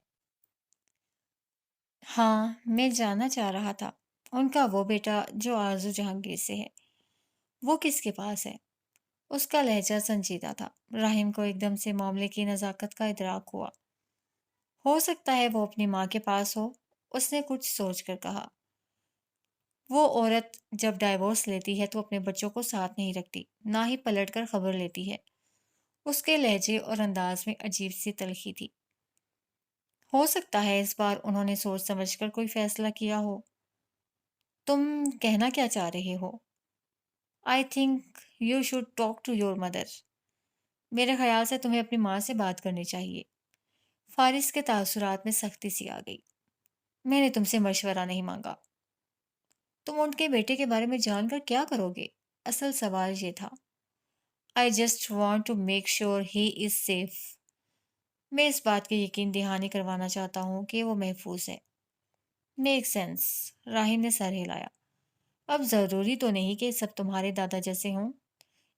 ہاں، میں جاننا چاہ رہا تھا۔ ان کا وہ بیٹا جو آرزو جہانگیر سے ہے، وہ کس کے پاس ہے؟ اس کا لہجہ سنجیدہ تھا۔ راہم کو ایک دم سے معاملے کی نزاکت کا ادراک ہوا۔ ہو سکتا ہے وہ اپنی ماں کے پاس ہو، اس نے کچھ سوچ کر کہا۔ وہ عورت جب ڈائیورس لیتی ہے تو اپنے بچوں کو ساتھ نہیں رکھتی، نہ ہی پلٹ کر خبر لیتی ہے۔ اس کے لہجے اور انداز میں عجیب سی تلخی تھی۔ ہو سکتا ہے اس بار انہوں نے سوچ سمجھ کر کوئی فیصلہ کیا ہو۔ تم کہنا کیا چاہ رہے ہو؟ I think you should talk to your mother. میرے خیال سے تمہیں اپنی ماں سے بات کرنی چاہیے۔ فارس کے تاثرات میں سختی سی آ گئی۔ میں نے تم سے مشورہ نہیں مانگا۔ تم ان کے بیٹے کے بارے میں جان کر کیا کرو گے؟ اصل سوال یہ تھا۔ I just want to make sure he is safe۔ میں اس بات کی یقین دہانی کروانا چاہتا ہوں کہ وہ محفوظ ہے۔ Make sense. راہم نے سر ہلایا۔ اب ضروری تو نہیں کہ سب تمہارے دادا جیسے ہوں،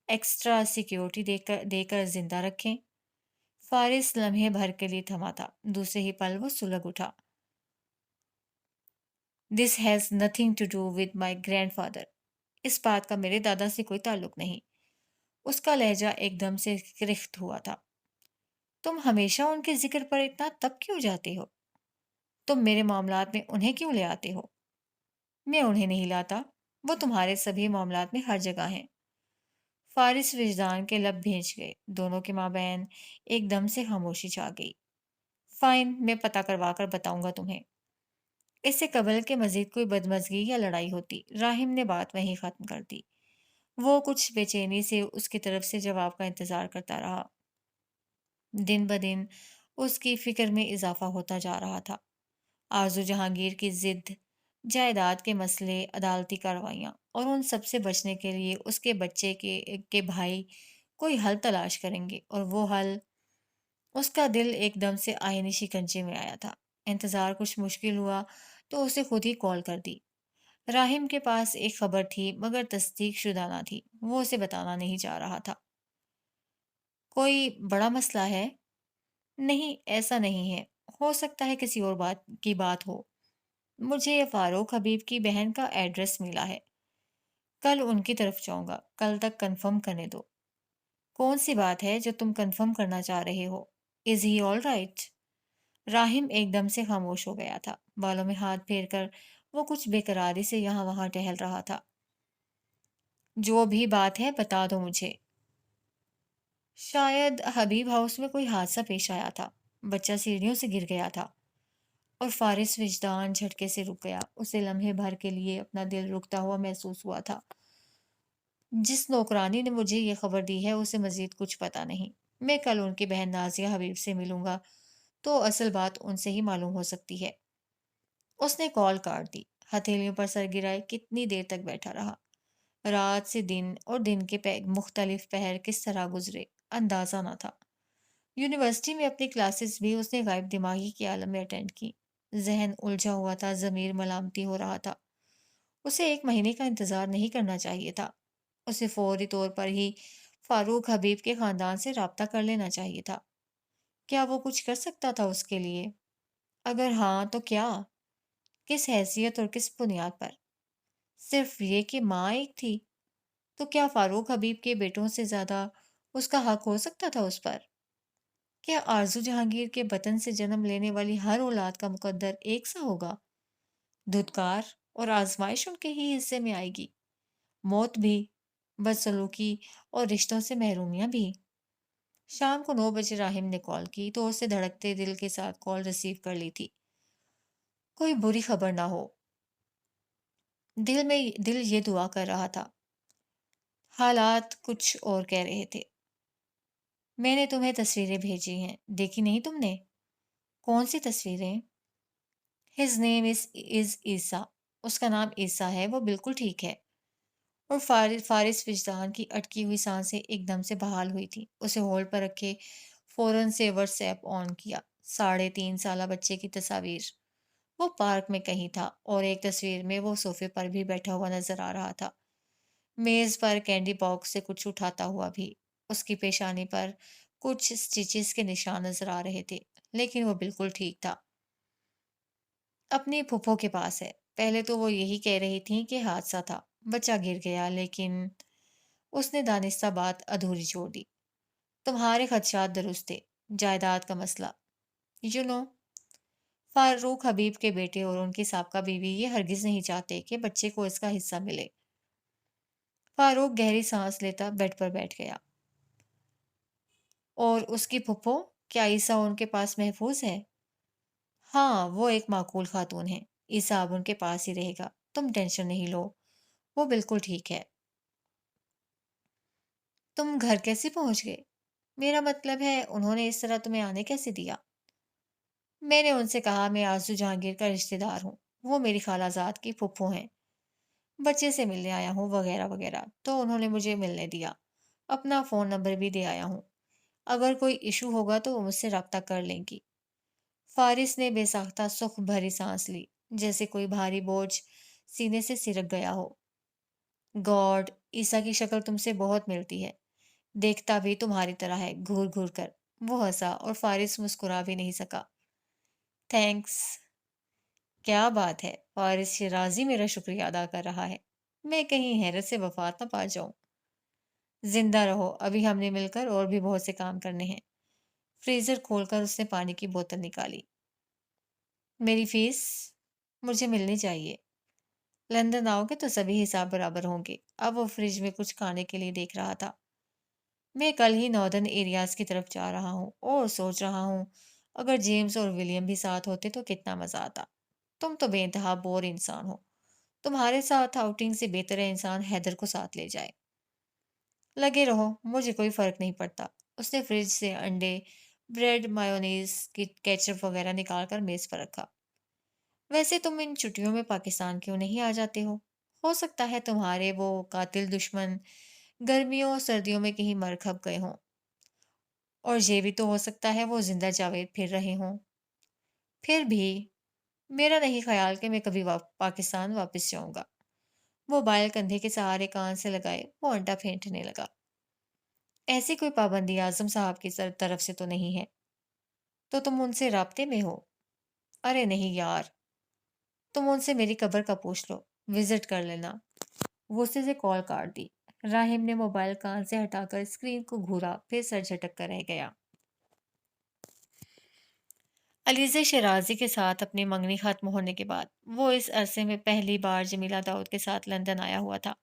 ایکسٹرا سیکیورٹی دے کر زندہ رکھیں۔ فارس لمحے بھر کے لیے تھما تھا، دوسرے ہی پل وہ سلگ اٹھا۔ This has nothing to do with my grandfather. اس بات کا میرے دادا سے کوئی تعلق نہیں۔ اس کا لہجہ ایک دم سے کرخت ہوا تھا۔ تم ہمیشہ ان کے ذکر پر اتنا تب کیوں جاتے ہو؟ تم میرے معاملات میں انہیں کیوں لے آتے ہو؟ میں انہیں نہیں لاتا، وہ تمہارے سبھی معاملات میں ہر جگہ ہیں۔ فارس وجدان کے لب بھیج گئے، دونوں کے مابین ایک دم سے خاموشی چھا گئی۔ فائن، میں پتہ کروا کر بتاؤں گا تمہیں۔ اس سے قبل کہ مزید کوئی بدمزگی یا لڑائی ہوتی، راہم نے بات وہیں ختم کر دی۔ وہ کچھ بے چینی سے اس کی طرف سے جواب کا انتظار کرتا رہا۔ دن بدن اس کی فکر میں اضافہ ہوتا جا رہا تھا۔ آرزو جہانگیر کی ضد، جائیداد کے مسئلے، عدالتی کارروائیاں، اور ان سب سے بچنے کے لیے اس کے بچے کے بھائی کوئی حل تلاش کریں گے، اور وہ حل… اس کا دل ایک دم سے آئینی شکنجے میں آیا تھا۔ انتظار کچھ مشکل ہوا تو اسے خود ہی کال کر دی۔ راہم کے پاس ایک خبر تھی مگر تصدیق شدہ نہ تھی، وہ اسے بتانا نہیں چاہ رہا تھا۔ کوئی بڑا مسئلہ ہے؟ نہیں، ایسا نہیں ہے، ہو سکتا ہے کسی اور بات کی بات ہو۔ مجھے فاروق حبیب کی بہن کا ایڈریس ملا ہے، کل ان کی طرف جاؤں گا، کل تک کنفرم کرنے دو۔ کون سی بات ہے جو تم کنفرم کرنا چاہ رہے ہو؟ از ہی آل رائٹ؟ راہم ایک دم سے خاموش ہو گیا تھا، بالوں میں ہاتھ پھیر کر وہ کچھ بے قراری سے یہاں وہاں ٹہل رہا تھا۔ جو بھی بات ہے بتا دو مجھے۔ شاید حبیب ہاؤس میں کوئی حادثہ پیش آیا تھا، بچہ سیڑھیوں سے گر گیا تھا۔ اور فارس وجدان جھٹکے سے رک گیا، اسے لمحے بھر کے لیے اپنا دل رکتا ہوا محسوس ہوا تھا۔ جس نوکرانی نے مجھے یہ خبر دی ہے اسے مزید کچھ پتا نہیں۔ میں کل ان کی بہن نازیہ حبیب سے ملوں گا تو اصل بات ان سے ہی معلوم ہو سکتی ہے۔ اس نے کال کاٹ دی، ہتھیلیوں پر سر گرائے کتنی دیر تک بیٹھا رہا۔ رات سے دن اور دن کے مختلف پہر کس طرح گزرے اندازہ نہ تھا۔ یونیورسٹی میں اپنی کلاسز بھی اس نے غائب دماغی کے عالم میں اٹینڈ کی۔ ذہن الجھا ہوا تھا، ضمیر ملامتی ہو رہا تھا۔ اسے 1 مہینے کا انتظار نہیں کرنا چاہیے تھا، اسے فوری طور پر ہی فاروق حبیب کے خاندان سے رابطہ کر لینا چاہیے تھا۔ کیا وہ کچھ کر سکتا تھا اس کے لیے؟ اگر ہاں تو کیا؟ کس حیثیت اور کس بنیاد پر؟ صرف یہ کہ ماں ایک تھی؟ تو کیا فاروق حبیب کے بیٹوں سے زیادہ اس کا حق ہو سکتا تھا اس پر؟ کیا آرزو جہانگیر کے بطن سے جنم لینے والی ہر اولاد کا مقدر ایک سا ہوگا؟ دھتکار اور آزمائش ان کے ہی حصے میں آئے گی، موت بھی، بدسلوکی اور رشتوں سے محرومیاں بھی۔ شام کو 9 بجے راہم نے کال کی تو اسے دھڑکتے دل کے ساتھ کال ریسیو کر لی تھی۔ کوئی بری خبر نہ ہو، دل یہ دعا کر رہا تھا۔ حالات کچھ اور کہہ رہے تھے۔ میں نے تمہیں تصویریں بھیجی ہیں، دیکھی نہیں تم نے؟ کون سی تصویریں؟ ہز نیم از عیسیٰ، اس کا نام عیسیٰ ہے، وہ بالکل ٹھیک ہے۔ اور فارس وجدان کی اٹکی ہوئی سانسیں ایک دم سے بحال ہوئی تھی۔ اسے ہولڈ پر رکھے فوراً سے واٹس ایپ آن کیا۔ 3.5 سالہ بچے کی تصاویر۔ وہ پارک میں کہیں تھا اور ایک تصویر میں وہ صوفے پر بھی بیٹھا ہوا نظر آ رہا تھا، میز پر کینڈی باکس سے کچھ اٹھاتا ہوا بھی۔ اس کی پیشانی پر کچھ سٹیچز کے نشان نظر آ رہے تھے، لیکن وہ بالکل ٹھیک تھا۔ اپنی پھپھو کے پاس ہے۔ پہلے تو وہ یہی کہہ رہی تھیں کہ حادثہ تھا، بچہ گر گیا، لیکن اس نے دانستہ بات ادھوری چھوڑ دی۔ تمہارے خدشات درست تھے، جائیداد کا مسئلہ، یو نو فاروق حبیب کے بیٹے اور ان کی سابقہ بیوی یہ ہرگز نہیں چاہتے کہ بچے کو اس کا حصہ ملے۔ فاروق گہری سانس لیتا بیڈ پر بیٹھ گیا۔ اور اس کی پھپھو، کیا عیسیٰ ان کے پاس محفوظ ہے؟ ہاں، وہ ایک معقول خاتون ہے، عیسیٰ اب ان کے پاس ہی رہے گا، تم ٹینشن نہیں لو، وہ بالکل ٹھیک ہے۔ تم گھر کیسے پہنچ گئے؟ میرا مطلب ہے انہوں نے اس طرح تمہیں آنے کیسے دیا؟ میں نے ان سے کہا میں آرزو جہانگیر کا رشتہ دار ہوں، وہ میری خالہ زاد کی پھپھو ہیں، بچے سے ملنے آیا ہوں وغیرہ وغیرہ، تو انہوں نے مجھے ملنے دیا، اپنا فون نمبر بھی دے آیا ہوں، اگر کوئی ایشو ہوگا تو وہ مجھ سے رابطہ کر لیں گی۔ فارس نے بے ساختہ سکھ بھری سانس لی، جیسے کوئی بھاری بوجھ سینے سے سرک گیا ہو۔ گاڈ، عیسیٰ کی شکل تم سے بہت ملتی ہے، دیکھتا بھی تمہاری طرح ہے، گھور گھور کر۔ وہ ہنسا اور فارس مسکرا بھی نہیں سکا۔ تھینکس۔ کیا بات ہے، فارس شیرازی میرا شکریہ ادا کر رہا ہے، میں کہیں حیرت سے وفات نہ پا جاؤں۔ زندہ رہو، ابھی ہم نے مل کر اور بھی بہت سے کام کرنے ہیں۔ فریزر کھول کر اس نے پانی کی بوتل نکالی۔ میری فیس مجھے ملنی چاہیے، لندن آؤ گے تو سبھی حساب برابر ہوں گے۔ اب وہ فریج میں کچھ کھانے کے لیے دیکھ رہا تھا۔ میں کل ہی ناردرن ایریاز کی طرف جا رہا ہوں اور سوچ رہا ہوں اگر جیمز اور ولیم بھی ساتھ ہوتے تو کتنا مزہ آتا۔ تم تو بے انتہا بور انسان ہو، تمہارے ساتھ آؤٹنگ سے بہتر ہے انسان حیدر کو ساتھ لے جائے۔ لگے رہو، مجھے کوئی فرق نہیں پڑتا۔ اس نے فریج سے انڈے، بریڈ، مایونیز کی کیچپ وغیرہ نکال کر میز پر رکھا۔ ویسے تم ان چھٹیوں میں پاکستان کیوں نہیں آ جاتے ہو سکتا ہے تمہارے وہ قاتل دشمن گرمیوں اور سردیوں میں کہیں مر کھپ گئے ہوں، اور یہ بھی تو ہو سکتا ہے وہ زندہ جاوید پھر رہے ہوں۔ پھر بھی میرا نہیں خیال کہ میں کبھی پاکستان واپس جاؤں گا۔ موبائل کندھے کے سہارے کان سے لگائے وہ انڈا پھینٹنے لگا۔ ایسی کوئی پابندی اعظم صاحب کی طرف سے تو نہیں ہے؟ تو تم ان سے رابطے میں ہو؟ ارے نہیں یار، تم ان سے میری قبر کا پوچھ لو، وزٹ کر لینا۔ غصے سے کال کاٹ دی۔ راہم نے موبائل کان سے ہٹا کر اسکرین کو گھورا، پھر سر جھٹک کر رہ گیا۔ علیزہ شیرازی کے ساتھ اپنی منگنی ختم ہونے کے بعد وہ اس عرصے میں پہلی بار جمیلہ داؤد کے ساتھ لندن آیا ہوا تھا۔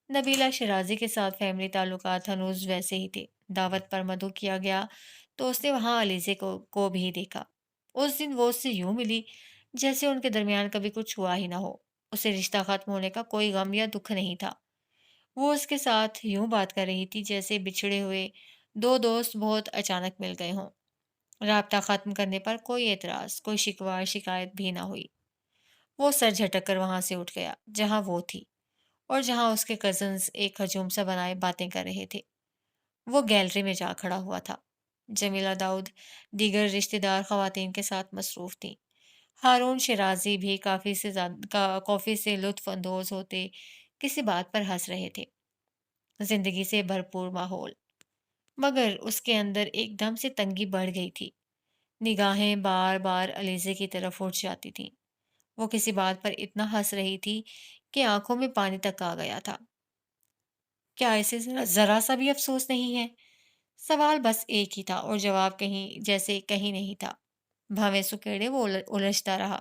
نبیلہ شیرازی کے ساتھ فیملی تعلقات ہنوز ویسے ہی تھے۔ دعوت پر مدعو کیا گیا تو اس نے وہاں علیزہ کو بھی دیکھا۔ اس دن وہ اس سے یوں ملی جیسے ان کے درمیان کبھی کچھ ہوا ہی نہ ہو۔ اسے رشتہ ختم ہونے کا کوئی غم یا دکھ نہیں تھا۔ وہ اس کے ساتھ یوں بات کر رہی تھی جیسے بچھڑے ہوئے دو دوست بہت اچانک مل گئے ہوں۔ رابطہ ختم کرنے پر کوئی اعتراض، کوئی شکوہ شکایت بھی نہ ہوئی۔ وہ سر جھٹک کر وہاں سے اٹھ گیا جہاں وہ تھی اور جہاں اس کے کزنز ایک ہجوم سا بنائے باتیں کر رہے تھے۔ وہ گیلری میں جا کھڑا ہوا تھا۔ جمیلہ داؤد دیگر رشتہ دار خواتین کے ساتھ مصروف تھیں۔ ہارون شیرازی بھی کافی سے لطف اندوز ہوتے کسی بات پر ہنس رہے تھے۔ زندگی سے بھرپور ماحول، مگر اس کے اندر ایک دم سے تنگی بڑھ گئی تھی۔ نگاہیں بار بار علیزے کی طرف اٹھ جاتی تھیں۔ وہ کسی بات پر اتنا ہنس رہی تھی کہ آنکھوں میں پانی تک آ گیا تھا۔ کیا اسے ذرا سا بھی افسوس نہیں ہے؟ سوال بس ایک ہی تھا اور جواب کہیں جیسے کہیں نہیں تھا۔ بھویں سکیڑے وہ الجھتا رہا۔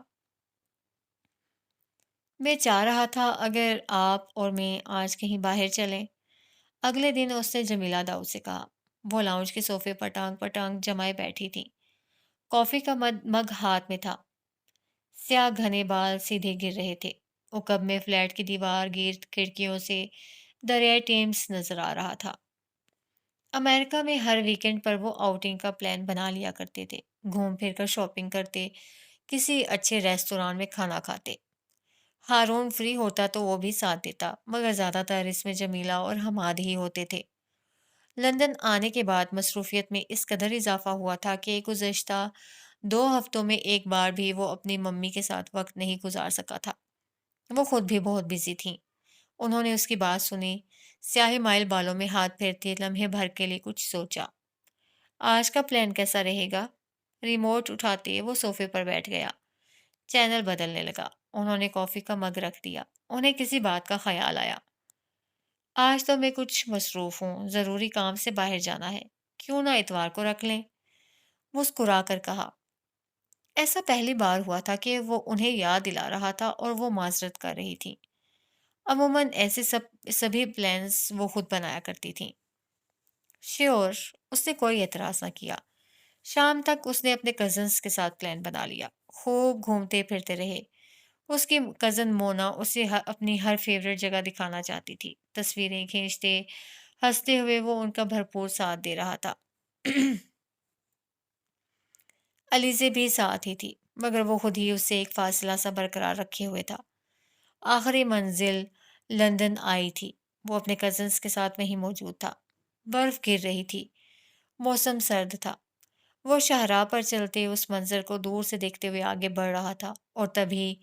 میں چاہ رہا تھا اگر آپ اور میں آج کہیں باہر چلیں۔ اگلے دن اس نے جمیلہ داؤد سے کہا۔ وہ لاؤنج کے صوفے پر ٹانگ جمائے بیٹھی تھی۔ کافی کا مگ ہاتھ میں تھا۔ سیاہ گھنے بال سیدھے گر رہے تھے۔ عقب میں فلیٹ کی دیوار گرد کھڑکیوں سے دریائے ٹیمز نظر آ رہا تھا۔ امریکہ میں ہر ویکنڈ پر وہ آؤٹنگ کا پلان بنا لیا کرتے تھے۔ گھوم پھر کر شاپنگ کرتے، کسی اچھے ریستوران میں کھانا کھاتے۔ ہارون فری ہوتا تو وہ بھی ساتھ دیتا، مگر زیادہ تر اس میں جمیلہ اور حماد ہی ہوتے تھے۔ لندن آنے کے بعد مصروفیت میں اس قدر اضافہ ہوا تھا کہ گزشتہ 2 ہفتوں میں ایک بار بھی وہ اپنی ممی کے ساتھ وقت نہیں گزار سکا تھا۔ وہ خود بھی بہت بزی تھیں۔ انہوں نے اس کی بات سنی، سیاہی مائل بالوں میں ہاتھ پھیرتے لمحے بھر کے لیے کچھ سوچا۔ آج کا پلان کیسا رہے گا؟ ریموٹ اٹھاتے وہ صوفے پر بیٹھ گیا۔ چینل بدلنے لگا۔ انہوں نے کافی کا مگ رکھ دیا۔ انہیں کسی بات کا خیال آیا۔ آج تو میں کچھ مصروف ہوں، ضروری کام سے باہر جانا ہے، کیوں نہ اتوار کو رکھ لیں؟ مسکرا کر کہا۔ ایسا پہلی بار ہوا تھا کہ وہ انہیں یاد دلا رہا تھا اور وہ معذرت کر رہی تھی۔ عموماً ایسے سبھی پلانز وہ خود بنایا کرتی تھیں۔ شیور، اس نے کوئی اعتراض نہ کیا۔ شام تک اس نے اپنے کزنز کے ساتھ پلان بنا لیا۔ خوب گھومتے پھرتے رہے۔ اس کی کزن مونا اسے اپنی ہر فیوریٹ جگہ دکھانا چاہتی تھی۔ تصویریں کھینچتے ہنستے ہوئے وہ ان کا بھرپور ساتھ دے رہا تھا۔ علیزے بھی ساتھ ہی تھی، مگر وہ خود ہی اس سے ایک فاصلہ سا برقرار رکھے ہوئے تھا۔ آخری منزل لندن آئی تھی۔ وہ اپنے کزنز کے ساتھ وہیں موجود تھا۔ برف گر رہی تھی۔ موسم سرد تھا۔ وہ شاہراہ پر چلتے اس منظر کو دور سے دیکھتے ہوئے آگے بڑھ رہا تھا اور تبھی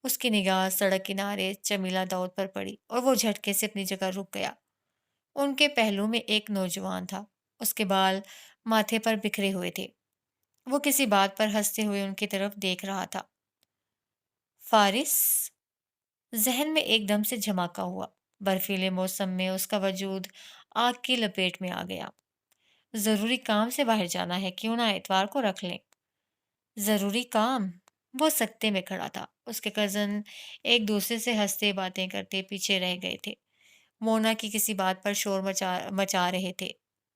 اس کی نگاہ سڑک کنارے جمیلہ داؤد پر پڑی اور وہ جھٹکے سے اپنی جگہ رک گیا۔ ان کے پہلو میں ایک نوجوان تھا۔ اس کے بال ماتھے پر بکھرے ہوئے تھے۔ وہ کسی بات پر ہنستے ہوئے ان کی طرف دیکھ رہا تھا۔ فارس؟ ذہن میں ایک دم سے جھماکا ہوا۔ برفیلے موسم میں اس کا وجود آگ کی لپیٹ میں آ گیا۔ ضروری کام سے باہر جانا ہے، کیوں نہ اتوار کو رکھ لیں؟ ضروری کام؟ وہ سکتے میں کھڑا تھا۔ اس کے کزن ایک دوسرے سے ہنستے باتیں کرتے پیچھے رہ گئے تھے۔ مونا کی کسی بات پر شور مچا رہے تھے۔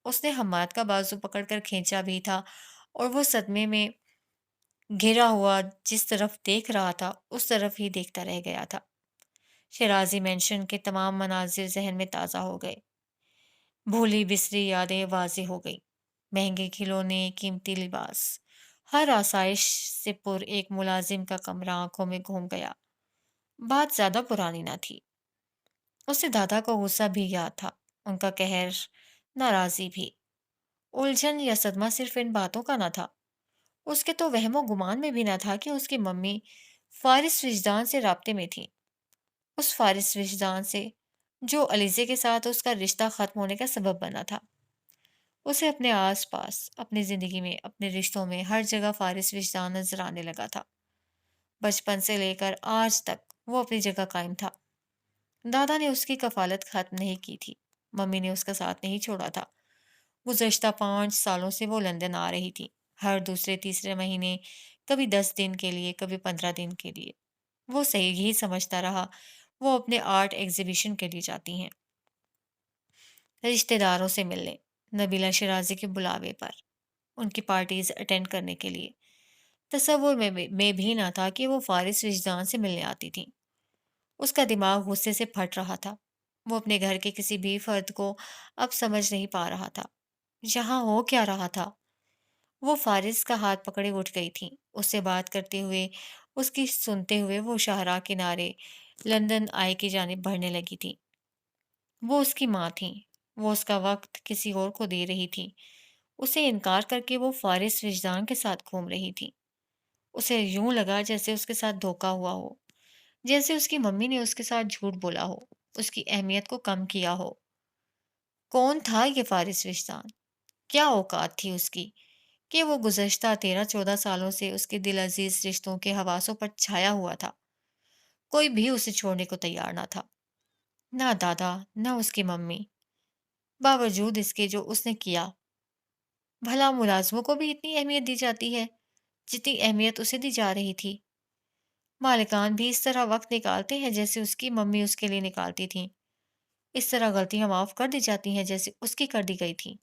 اس نے حماد کا بازو پکڑ کر کھینچا بھی تھا اور وہ صدمے میں گھرا ہوا جس طرف دیکھ رہا تھا اس طرف ہی دیکھتا رہ گیا تھا۔ شیرازی مینشن کے تمام مناظر ذہن میں تازہ ہو گئے۔ بھولی بسری یادیں واضح ہو گئیں۔ مہنگے کھلونے، قیمتی لباس، ہر آسائش سے پر ایک ملازم کا کمرہ آنکھوں میں گھوم گیا۔ بات زیادہ پرانی نہ تھی۔ اسے دادا کا غصہ بھی یاد تھا، ان کا قہر، ناراضی بھی۔ الجھن یا صدمہ صرف ان باتوں کا نہ تھا۔ اس کے تو وہم و گمان میں بھی نہ تھا کہ اس کی ممی فارس وجدان سے رابطے میں تھی۔ اس فارس وجدان سے جو علیزے کے ساتھ اس کا رشتہ ختم ہونے کا سبب بنا تھا۔ اسے اپنے آس پاس، اپنی زندگی میں، اپنے رشتوں میں ہر جگہ فارس وجدان نظر آنے لگا تھا۔ بچپن سے لے کر آج تک وہ اپنی جگہ قائم تھا۔ دادا نے اس کی کفالت ختم نہیں کی تھی، ممی نے اس کا ساتھ نہیں چھوڑا تھا۔ گزشتہ 5 سالوں سے وہ لندن آ رہی تھی، ہر دوسرے تیسرے مہینے، کبھی 10 دن کے لیے، کبھی 15 دن کے لیے۔ وہ صحیح ہی سمجھتا رہا وہ اپنے آرٹ ایگزیبیشن کے لیے جاتی ہیں، رشتہ داروں سے ملنے، نبیلہ شیرازی کے بلاوے پر، ان کی پارٹیز اٹینڈ کرنے کے لیے۔ تصور میں بھی نہ تھا کہ وہ فارس وجدان سے ملنے آتی تھیں۔ اس کا دماغ غصے سے پھٹ رہا تھا۔ وہ اپنے گھر کے کسی بھی فرد کو اب سمجھ نہیں پا رہا تھا۔ یہاں ہو کیا رہا تھا؟ وہ فارس کا ہاتھ پکڑے اٹھ گئی تھی۔ اس سے بات کرتے ہوئے، اس کی سنتے ہوئے وہ شاہراہ کنارے لندن آئی کی جانب بڑھنے لگی تھی۔ وہ اس کی ماں تھیں۔ وہ اس کا وقت کسی اور کو دے رہی تھی۔ اسے انکار کر کے وہ فارس وجدان کے ساتھ گھوم رہی تھی۔ اسے یوں لگا جیسے اس کے ساتھ دھوکا ہوا ہو، جیسے اس کی ممی نے اس کے ساتھ جھوٹ بولا ہو، اس کی اہمیت کو کم کیا ہو۔ کون تھا یہ فارس وجدان؟ کیا اوقات تھی اس کی کہ وہ گزشتہ 13-14 سالوں سے اس کے دل عزیز رشتوں کے حواسوں پر چھایا ہوا تھا؟ کوئی بھی اسے چھوڑنے کو تیار نہ تھا، نہ دادا، نہ اس کی ممی۔ باوجود اس کے جو اس نے کیا، بھلا ملازموں کو بھی اتنی اہمیت دی جاتی ہے جتنی اہمیت اسے دی جا رہی تھی؟ مالکان بھی اس طرح وقت نکالتے ہیں جیسے اس کی ممی اس کے لیے نکالتی تھیں، اس طرح غلطیاں معاف کر دی جاتی ہیں جیسے اس کی کر دی گئی تھی۔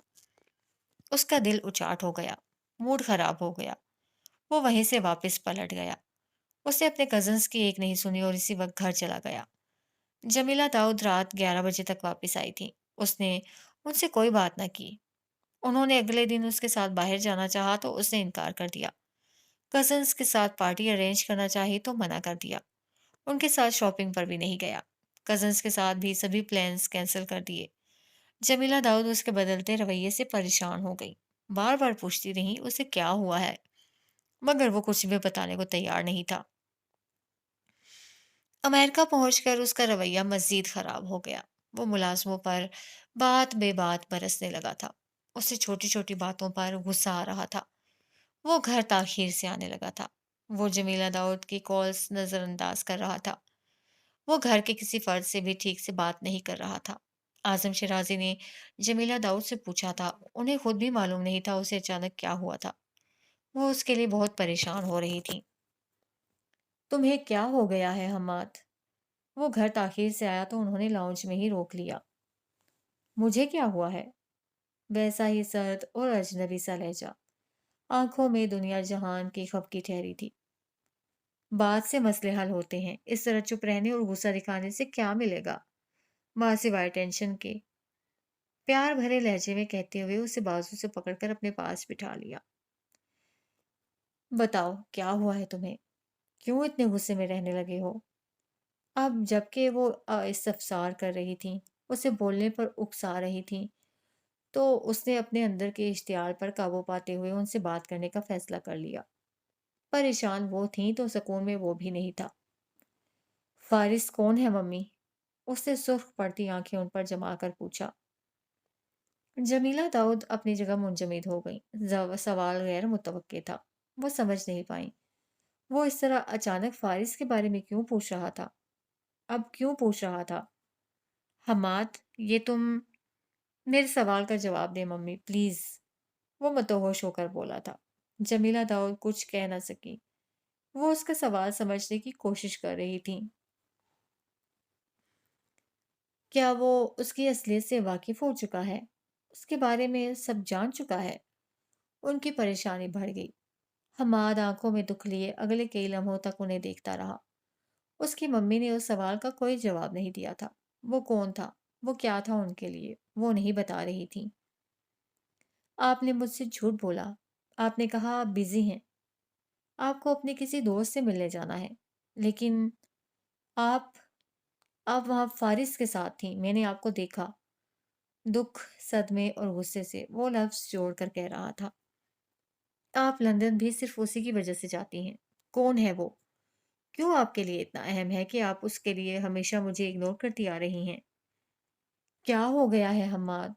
اس کا دل اچاٹ ہو گیا، موڈ خراب ہو گیا، وہ وہیں سے واپس پلٹ گیا۔ اس نے اپنے کزنس کی ایک نہیں سنی اور اسی وقت گھر چلا گیا۔ جمیلہ داؤد رات 11 بجے تک واپس آئی تھی۔ اس نے ان سے کوئی بات نہ کی۔ انہوں نے اگلے دن اس کے ساتھ باہر جانا چاہا تو اس نے انکار کر دیا۔ کزنس کے ساتھ پارٹی ارینج کرنا چاہی تو منع کر دیا۔ ان کے ساتھ شاپنگ پر بھی نہیں گیا۔ کزنس کے ساتھ بھی سبھی پلانز کینسل کر دیے۔ جمیلہ داؤد اس کے بدلتے رویے سے پریشان ہو گئی۔ بار بار پوچھتی رہی اسے کیا ہوا ہے، مگر وہ کچھ بھی بتانے کو تیار نہیں تھا۔ امریکہ پہنچ کر اس کا رویہ مزید خراب ہو گیا۔ وہ ملازموں پر بات بے بات برسنے لگا تھا۔ اسے چھوٹی چھوٹی باتوں پر غصہ آ رہا تھا۔ وہ گھر تاخیر سے آنے لگا تھا۔ وہ جمیلہ داؤد کی کالز نظر انداز کر رہا تھا۔ وہ گھر کے کسی فرد سے بھی ٹھیک سے بات نہیں کر رہا تھا۔ اعظم شیرازی نے جمیلہ داؤد سے پوچھا تھا۔ انہیں خود بھی معلوم نہیں تھا اسے اچانک کیا ہوا تھا۔ وہ اس کے لیے بہت پریشان ہو رہی تھی۔ تمہیں کیا ہو گیا ہے حماد؟ وہ گھر تاخیر سے آیا تو انہوں نے لاؤنج میں ہی روک لیا۔ مجھے کیا ہوا ہے؟ ویسا ہی سرد اور اجنبی سا لہجہ، آنکھوں میں دنیا جہان کی خفگی ٹھہری تھی۔ بات سے مسئلے حل ہوتے ہیں، اس طرح چپ رہنے اور غصہ دکھانے سے کیا ملے گا؟ ماں سوائے ٹینشن کے، پیار بھرے لہجے میں کہتے ہوئے اسے بازو سے پکڑ کر اپنے پاس بٹھا لیا۔ بتاؤ کیا ہوا ہے تمہیں؟ کیوں اتنے غصے میں رہنے لگے ہو؟ اب جبکہ وہ استفسار کر رہی تھیں، اسے بولنے پر اکسا رہی تھیں، تو اس نے اپنے اندر کے اشتعال پر قابو پاتے ہوئے ان سے بات کرنے کا فیصلہ کر لیا۔ پریشان وہ تھیں تو سکون میں وہ بھی نہیں تھا۔ فارس کون ہے ممی؟ اس نے سرخ پڑتی آنکھیں ان پر جما کر پوچھا۔ جمیلہ داؤد اپنی جگہ منجمد ہو گئیں۔ سوال غیر متوقع تھا، وہ سمجھ نہیں پائیں۔ وہ اس طرح اچانک فارس کے بارے میں کیوں پوچھ رہا تھا؟ اب کیوں پوچھ رہا تھا؟ حماد، یہ تم میرے سوال کا جواب دے ممی پلیز، وہ متوحش ہو کر بولا تھا۔ جمیلہ داؤد کچھ کہہ نہ سکی۔ وہ اس کا سوال سمجھنے کی کوشش کر رہی تھیں۔ کیا وہ اس کی اصلیت سے واقف ہو چکا ہے؟ اس کے بارے میں سب جان چکا ہے؟ ان کی پریشانی بڑھ گئی۔ حماد آنکھوں میں دکھ لیے اگلے کئی لمحوں تک انہیں دیکھتا رہا۔ اس کی ممی نے اس سوال کا کوئی جواب نہیں دیا تھا۔ وہ کون تھا؟ وہ کیا تھا ان کے لیے؟ وہ نہیں بتا رہی تھی۔ آپ نے مجھ سے جھوٹ بولا۔ آپ نے کہا آپ بزی ہیں، آپ کو اپنے کسی دوست سے ملنے جانا ہے، لیکن آپ آپ وہاں فارس کے ساتھ تھیں، میں نے آپ کو دیکھا۔ دکھ، صدمے اور غصے سے وہ لفظ جوڑ کر کہہ رہا تھا۔ آپ لندن بھی صرف اسی کی وجہ سے جاتی ہیں۔ کون ہے وہ؟ کیوں آپ کے لیے اتنا اہم ہے کہ آپ اس کے لیے ہمیشہ مجھے اگنور کرتی آ رہی ہیں؟ کیا ہو گیا ہے حماد؟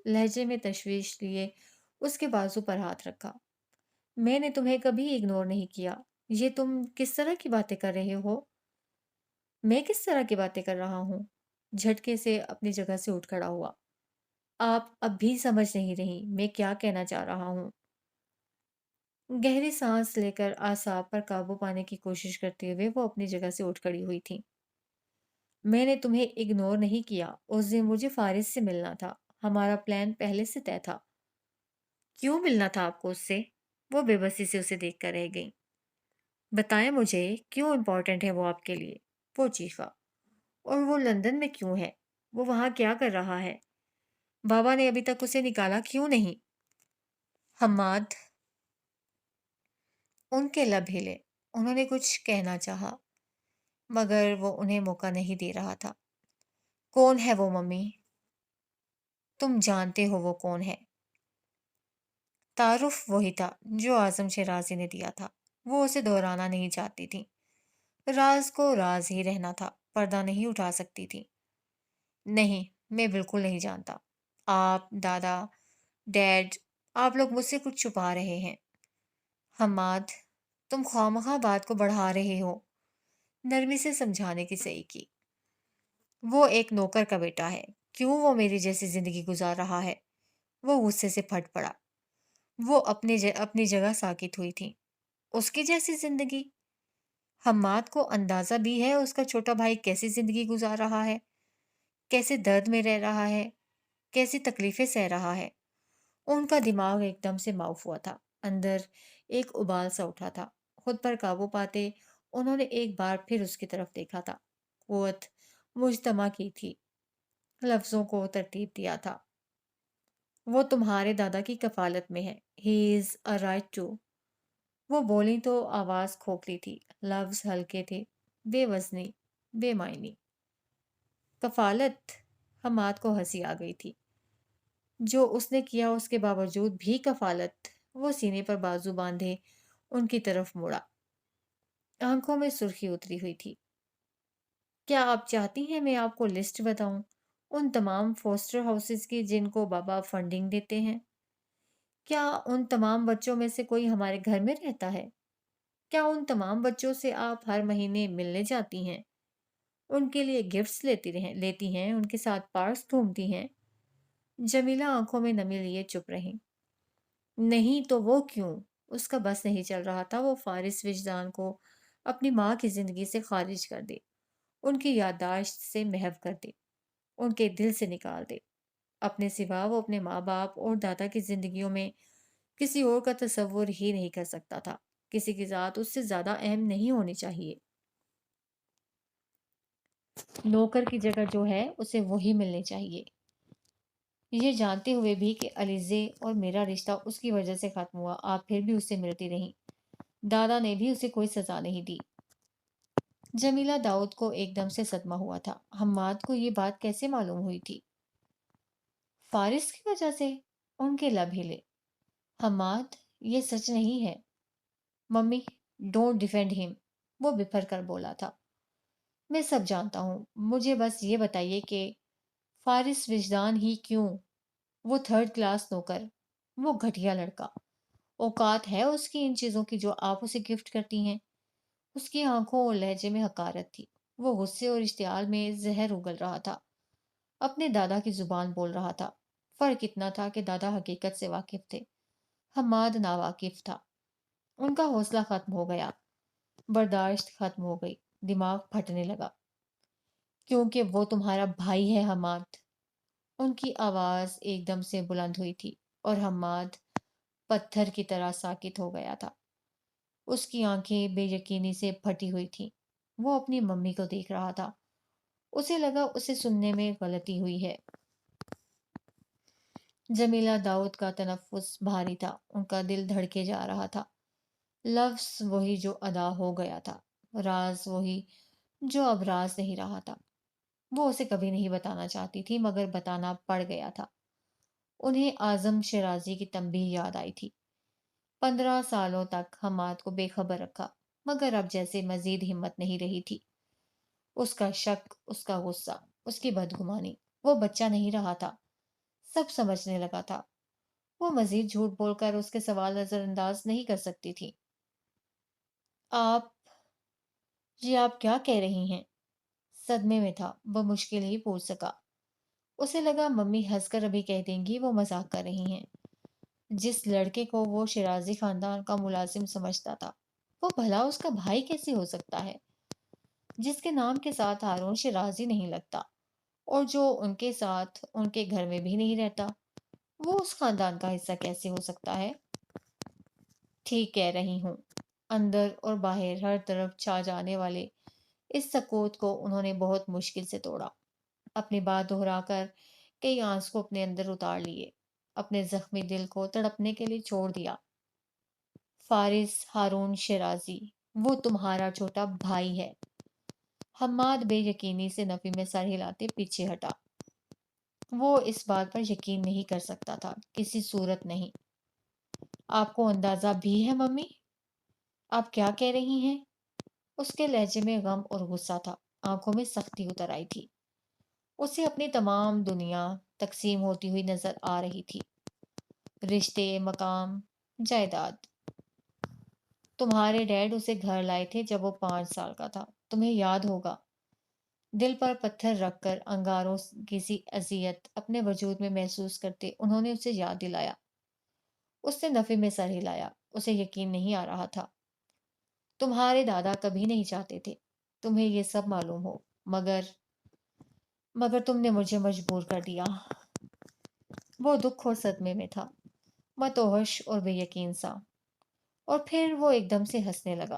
لہجے میں تشویش لیے اس کے بازو پر ہاتھ رکھا۔ میں نے تمہیں کبھی اگنور نہیں کیا۔ یہ تم کس طرح کی باتیں کر رہے ہو؟ میں کس طرح کی باتیں کر رہا ہوں؟ جھٹکے سے اپنی جگہ سے اٹھ کھڑا ہوا۔ آپ اب بھی سمجھ نہیں رہی میں کیا کہنا چاہ رہا ہوں۔ گہری سانس لے کر اعصاب پر قابو پانے کی کوشش کرتے ہوئے وہ اپنی جگہ سے اٹھ کھڑی ہوئی تھی۔ میں نے تمہیں اگنور نہیں کیا، اس دن مجھے فارس سے ملنا تھا، ہمارا پلان پہلے سے طے تھا۔ کیوں ملنا تھا آپ کو اس سے؟ وہ بے بسی سے اسے دیکھ کر رہ گئی۔ بتائیں مجھے کیوں امپورٹنٹ ہے وہ آپ کے لیے؟ وہ چیخا۔ اور وہ لندن میں کیوں ہے؟ وہ وہاں کیا کر رہا ہے؟ بابا نے ابھی تک اسے نکالا کیوں نہیں؟ حماد، ان کے لب ہلے، انہوں نے کچھ کہنا چاہا مگر وہ انہیں موقع نہیں دے رہا تھا۔ کون ہے وہ ممی؟ تم جانتے ہو وہ کون ہے؟ تعارف وہی تھا جو اعظم شیرازی نے دیا تھا۔ وہ اسے دہرانا نہیں چاہتی تھی۔ راز کو راز ہی رہنا تھا، پردہ نہیں اٹھا سکتی تھی۔ نہیں، میں بالکل نہیں جانتا۔ آپ، دادا، ڈیڈ، آپ لوگ مجھ سے کچھ چھپا رہے ہیں۔ حماد، تم خواہ بات کو بڑھا رہے ہو۔ نرمی سے سمجھانے کی صحیح کی۔ وہ ایک نوکر کا بیٹا ہے، کیوں وہ میری جیسی زندگی گزار رہا ہے؟ وہ غصے سے پھٹ پڑا۔ وہ اپنی جگہ ساکت ہوئی تھی۔ اس کی جیسی زندگی؟ حماد کو اندازہ بھی ہے اس کا چھوٹا بھائی کیسی زندگی گزار رہا ہے، کیسے درد میں رہ رہا ہے، کیسی تکلیفیں سہ رہا ہے۔ ان کا دماغ ایک دم سے معاف ہوا تھا، اندر ایک ابال سا اٹھا تھا۔ خود پر قابو پاتے انہوں نے ایک بار پھر اس کی طرف دیکھا تھا۔ قوت مجتمع کی تھی، لفظوں کو ترتیب دیا تھا۔ وہ تمہارے دادا کی کفالت میں ہے۔ ہی از اے رائٹ ٹو۔ وہ بولی تو آواز کھوکھلی تھی، لفظ ہلکے تھے، بے وزنی، بے معنی۔ کفالت؟ حماد کو ہنسی آ گئی تھی۔ جو اس نے کیا اس کے باوجود بھی کفالت؟ وہ سینے پر بازو باندھے ان کی طرف مڑا، آنکھوں میں سرخی اتری ہوئی تھی۔ کیا آپ چاہتی ہیں میں آپ کو لسٹ بتاؤں ان تمام فوسٹر ہاؤسز کی جن کو بابا فنڈنگ دیتے ہیں؟ کیا ان تمام بچوں میں سے کوئی ہمارے گھر میں رہتا ہے؟ کیا ان تمام بچوں سے آپ ہر مہینے ملنے جاتی ہیں، ان کے لیے گفٹس لیتی ہیں، ان کے ساتھ پارکس گھومتی ہیں؟ جمیلہ آنکھوں میں نمی لیے چپ رہی۔ نہیں تو وہ کیوں؟ اس کا بس نہیں چل رہا تھا وہ فارس وجدان کو اپنی ماں کی زندگی سے خارج کر دے، ان کی یادداشت سے محو کر دے، ان کے دل سے نکال دے۔ اپنے سوا وہ اپنے ماں باپ اور دادا کی زندگیوں میں کسی اور کا تصور ہی نہیں کر سکتا تھا۔ کسی کی ذات اس سے زیادہ اہم نہیں ہونی چاہیے۔ نوکر کی جگہ جو ہے اسے وہی ملنی چاہیے۔ یہ جانتے ہوئے بھی کہ علیزے اور میرا رشتہ اس کی وجہ سے ختم ہوا، آپ پھر بھی اس سے ملتی رہیں۔ دادا نے بھی اسے کوئی سزا نہیں دی۔ جمیلہ داؤد کو ایک دم سے صدمہ ہوا تھا۔ حماد کو یہ بات کیسے معلوم ہوئی تھی؟ فارس کی وجہ سے؟ ان کے لب ہلے۔ حماد، یہ سچ نہیں ہے۔ ممی، ڈونٹ ڈیفینڈ ہم، وہ بفر کر بولا تھا۔ میں سب جانتا ہوں، مجھے بس یہ بتائیے کہ فارس وجدان ہی کیوں؟ وہ تھرڈ کلاس نوکر، وہ گھٹیا لڑکا، اوقات ہے اس کی ان چیزوں کی جو آپ اسے گفٹ کرتی ہیں؟ اس کی آنکھوں اور لہجے میں حقارت تھی۔ وہ غصے اور اشتعال میں زہر اگل رہا تھا، اپنے دادا کی زبان بول رہا تھا۔ فرق اتنا تھا کہ دادا حقیقت سے واقف تھے، حماد ناواقف تھا۔ ان کا حوصلہ ختم ہو گیا، برداشت ختم ہو گئی، دماغ پھٹنے لگا۔ کیونکہ وہ تمہارا بھائی ہے حماد۔ ان کی آواز ایک دم سے بلند ہوئی تھی اور حماد پتھر کی طرح ساکت ہو گیا تھا۔ اس کی آنکھیں بے یقینی سے پھٹی ہوئی تھیں۔ وہ اپنی ممی کو دیکھ رہا تھا۔ اسے لگا اسے سننے میں غلطی ہوئی ہے۔ جمیلہ داؤد کا تنفس بھاری تھا، ان کا دل دھڑکے جا رہا تھا۔ لفظ وہی جو ادا ہو گیا تھا، راز وہی جو اب راز نہیں رہا تھا۔ وہ اسے کبھی نہیں بتانا چاہتی تھی مگر بتانا پڑ گیا تھا۔ انہیں اعظم شیرازی کی تنبیہ یاد آئی تھی۔ 15 سالوں تک حماد کو بے خبر رکھا، مگر اب جیسے مزید ہمت نہیں رہی تھی۔ اس کا شک، اس کا غصہ، اس کی بدگمانی، وہ بچہ نہیں رہا تھا، سب سمجھنے لگا تھا۔ وہ مزید جھوٹ بول کر اس کے سوال نظر انداز نہیں کر سکتی تھی۔ آپ، جی آپ کیا کہہ رہی ہیں؟ صدمے میں تھا، وہ مشکل ہی پوچھ سکا۔ اسے لگا ممی ہنس کر ابھی کہہ دیں گی وہ مذاق کر رہی ہیں۔ جس لڑکے کو وہ شیرازی خاندان کا ملازم سمجھتا تھا، وہ بھلا اس کا بھائی کیسے ہو سکتا ہے؟ جس کے نام کے ساتھ ہارون شیرازی نہیں لگتا اور جو ان کے ساتھ ان کے گھر میں بھی نہیں رہتا، وہ اس خاندان کا حصہ کیسے ہو سکتا ہے؟ ٹھیک کہہ رہی ہوں۔ اندر اور باہر ہر طرف چھا جانے والے اس سکوت کو انہوں نے بہت مشکل سے توڑا۔ اپنی بات دہرا کر کئی آنس کو اپنے اندر اتار لیے، اپنے زخمی دل کو تڑپنے کے لیے چھوڑ دیا۔ فارس ہارون شیرازی، وہ تمہارا چھوٹا بھائی ہے۔ حماد بے یقینی سے نفی میں سر ہلاتے پیچھے ہٹا۔ وہ اس بات پر یقین نہیں کر سکتا تھا، کسی صورت نہیں۔ آپ کو اندازہ بھی ہے ممی؟ آپ کیا کہہ رہی ہیں؟ اس کے لہجے میں غم اور غصہ تھا، آنکھوں میں سختی اتر آئی تھی۔ اسے اپنی تمام دنیا تقسیم ہوتی ہوئی نظر آ رہی تھی، رشتے، مقام، جائیداد۔ تمہارے ڈیڈ اسے گھر لائے تھے جب وہ 5 سال کا تھا، تمہیں یاد ہوگا۔ دل پر پتھر رکھ کر انگاروں کی سی اذیت اپنے وجود میں محسوس کرتے انہوں نے اسے یاد دلایا۔ اس نے نفی میں سر ہلایا۔ اسے یقین نہیں آ رہا تھا۔ تمہارے دادا کبھی نہیں چاہتے تھے تمہیں یہ سب معلوم ہو، مگر تم نے مجھے مجبور کر دیا۔ وہ دکھ اور صدمے میں تھا، متوحش اور بے یقین سا۔ اور پھر وہ ایک دم سے ہنسنے لگا،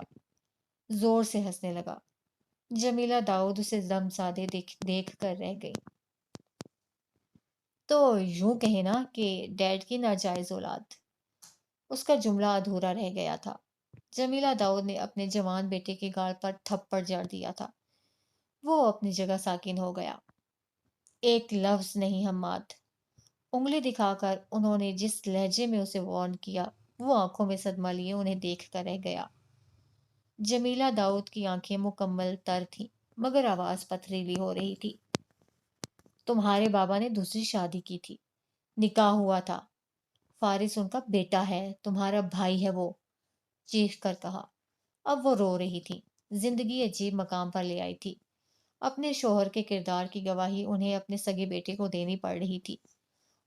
زور سے ہنسنے لگا۔ جمیلہ داؤد اسے دم سادے دیکھ کر رہ گئی۔ تو یوں کہے نا کہ ڈیڈ کی ناجائز اولاد۔ اس کا جملہ ادھورا رہ گیا تھا۔ جمیلہ داؤد نے اپنے جوان بیٹے کے گال پر تھپڑ جڑ دیا تھا۔ وہ اپنی جگہ ساکن ہو گیا۔ ایک لفظ نہیں حماد، انگلی دکھا کر انہوں نے جس لہجے میں اسے وارن کیا، وہ آنکھوں میں صدمہ لیے انہیں دیکھ کر رہ گیا۔ جمیلہ داؤد کی آنکھیں مکمل تر تھیں، مگر آواز پتھریلی ہو رہی تھی۔ تمہارے بابا نے دوسری شادی کی تھی، نکاح ہوا تھا، فارس ان کا بیٹا ہے، تمہارا بھائی ہے وہ، چیخ کر کہا۔ اب وہ رو رہی تھی۔ زندگی عجیب مقام پر لے آئی تھی۔ اپنے شوہر کے کردار کی گواہی انہیں اپنے سگے بیٹے کو دینی پڑ رہی تھی۔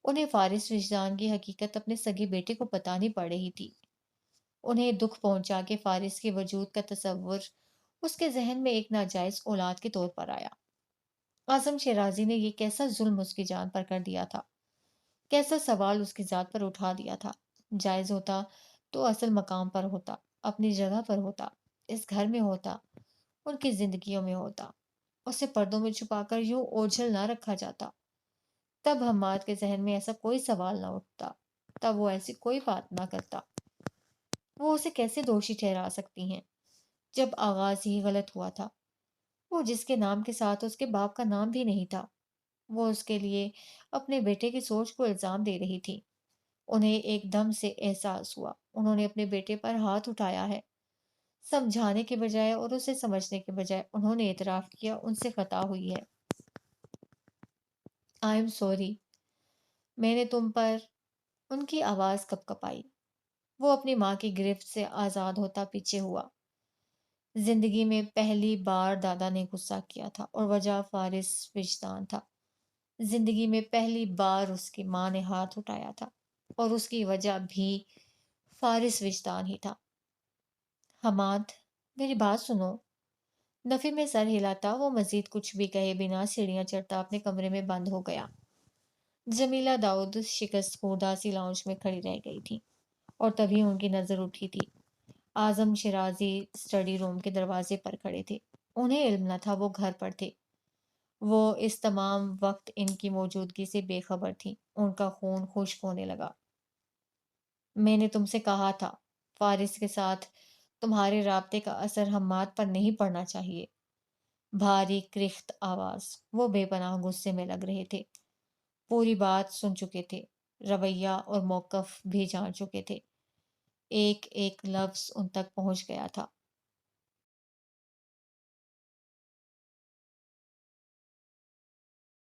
انہیں فارس وجدان کی حقیقت اپنے سگے بیٹے کو بتانی پڑ رہی تھی۔ انہیں دکھ پہنچا کے فارس کے وجود کا تصور اس کے ذہن میں ایک ناجائز اولاد کے طور پر آیا۔ اعظم شیرازی نے یہ کیسا ظلم اس کی جان پر کر دیا تھا، کیسا سوال اس کی ذات پر اٹھا دیا تھا۔ جائز ہوتا تو اصل مقام پر ہوتا، اپنی جگہ پر ہوتا، اس گھر میں ہوتا، ان کی زندگیوں میں ہوتا، اسے پردوں میں چھپا کر یوں اوجھل نہ رکھا جاتا۔ تب حماد کے ذہن میں ایسا کوئی سوال نہ اٹھتا، تب وہ ایسی کوئی بات نہ کرتا۔ وہ اسے کیسے دوشی ٹھہرا سکتی ہیں جب آغاز ہی غلط ہوا تھا؟ وہ جس کے نام کے ساتھ اس کے باپ کا نام بھی نہیں تھا، وہ اس کے لیے اپنے بیٹے کی سوچ کو الزام دے رہی تھی۔ انہیں ایک دم سے احساس ہوا انہوں نے اپنے بیٹے پر ہاتھ اٹھایا ہے۔ سمجھانے کے بجائے اور اسے سمجھنے کے بجائے انہوں نے اعتراف کیا ان سے خطا ہوئی ہے۔ آئی ایم سوری، میں نے تم پر۔ ان کی آواز کپ کپائی۔ وہ اپنی ماں کی گرفت سے آزاد ہوتا پیچھے ہوا۔ زندگی میں پہلی بار دادا نے غصہ کیا تھا اور وجہ فارس وجدان تھا۔ زندگی میں پہلی بار اس کی ماں نے ہاتھ اٹھایا تھا اور اس کی وجہ بھی فارس وجدان ہی تھا۔ حماد، میری بات سنو۔ نفی میں سر ہلاتا وہ مزید کچھ بھی کہے بنا سیڑھیاں چڑھتا اپنے کمرے میں بند ہو گیا۔ جمیلہ داؤد شکست خوردہ سی لاؤنج میں کھڑی رہ گئی تھی اور تبھی ان کی نظر اٹھی تھی۔ اعظم شیرازی اسٹڈی روم کے دروازے پر کھڑے تھے۔ انہیں علم نہ تھا وہ گھر پر تھے۔ وہ اس تمام وقت ان کی موجودگی سے بے خبر تھیں۔ ان کا خون خشک ہونے لگا۔ میں نے تم سے کہا تھا فارس کے ساتھ تمہارے رابطے کا اثر حماد پر نہیں پڑنا چاہیے۔ بھاری کرخت آواز۔ وہ بے پناہ غصے میں لگ رہے تھے، پوری بات سن چکے تھے، رویہ اور موقف بھی جان چکے تھے۔ ایک ایک لفظ ان تک پہنچ گیا تھا۔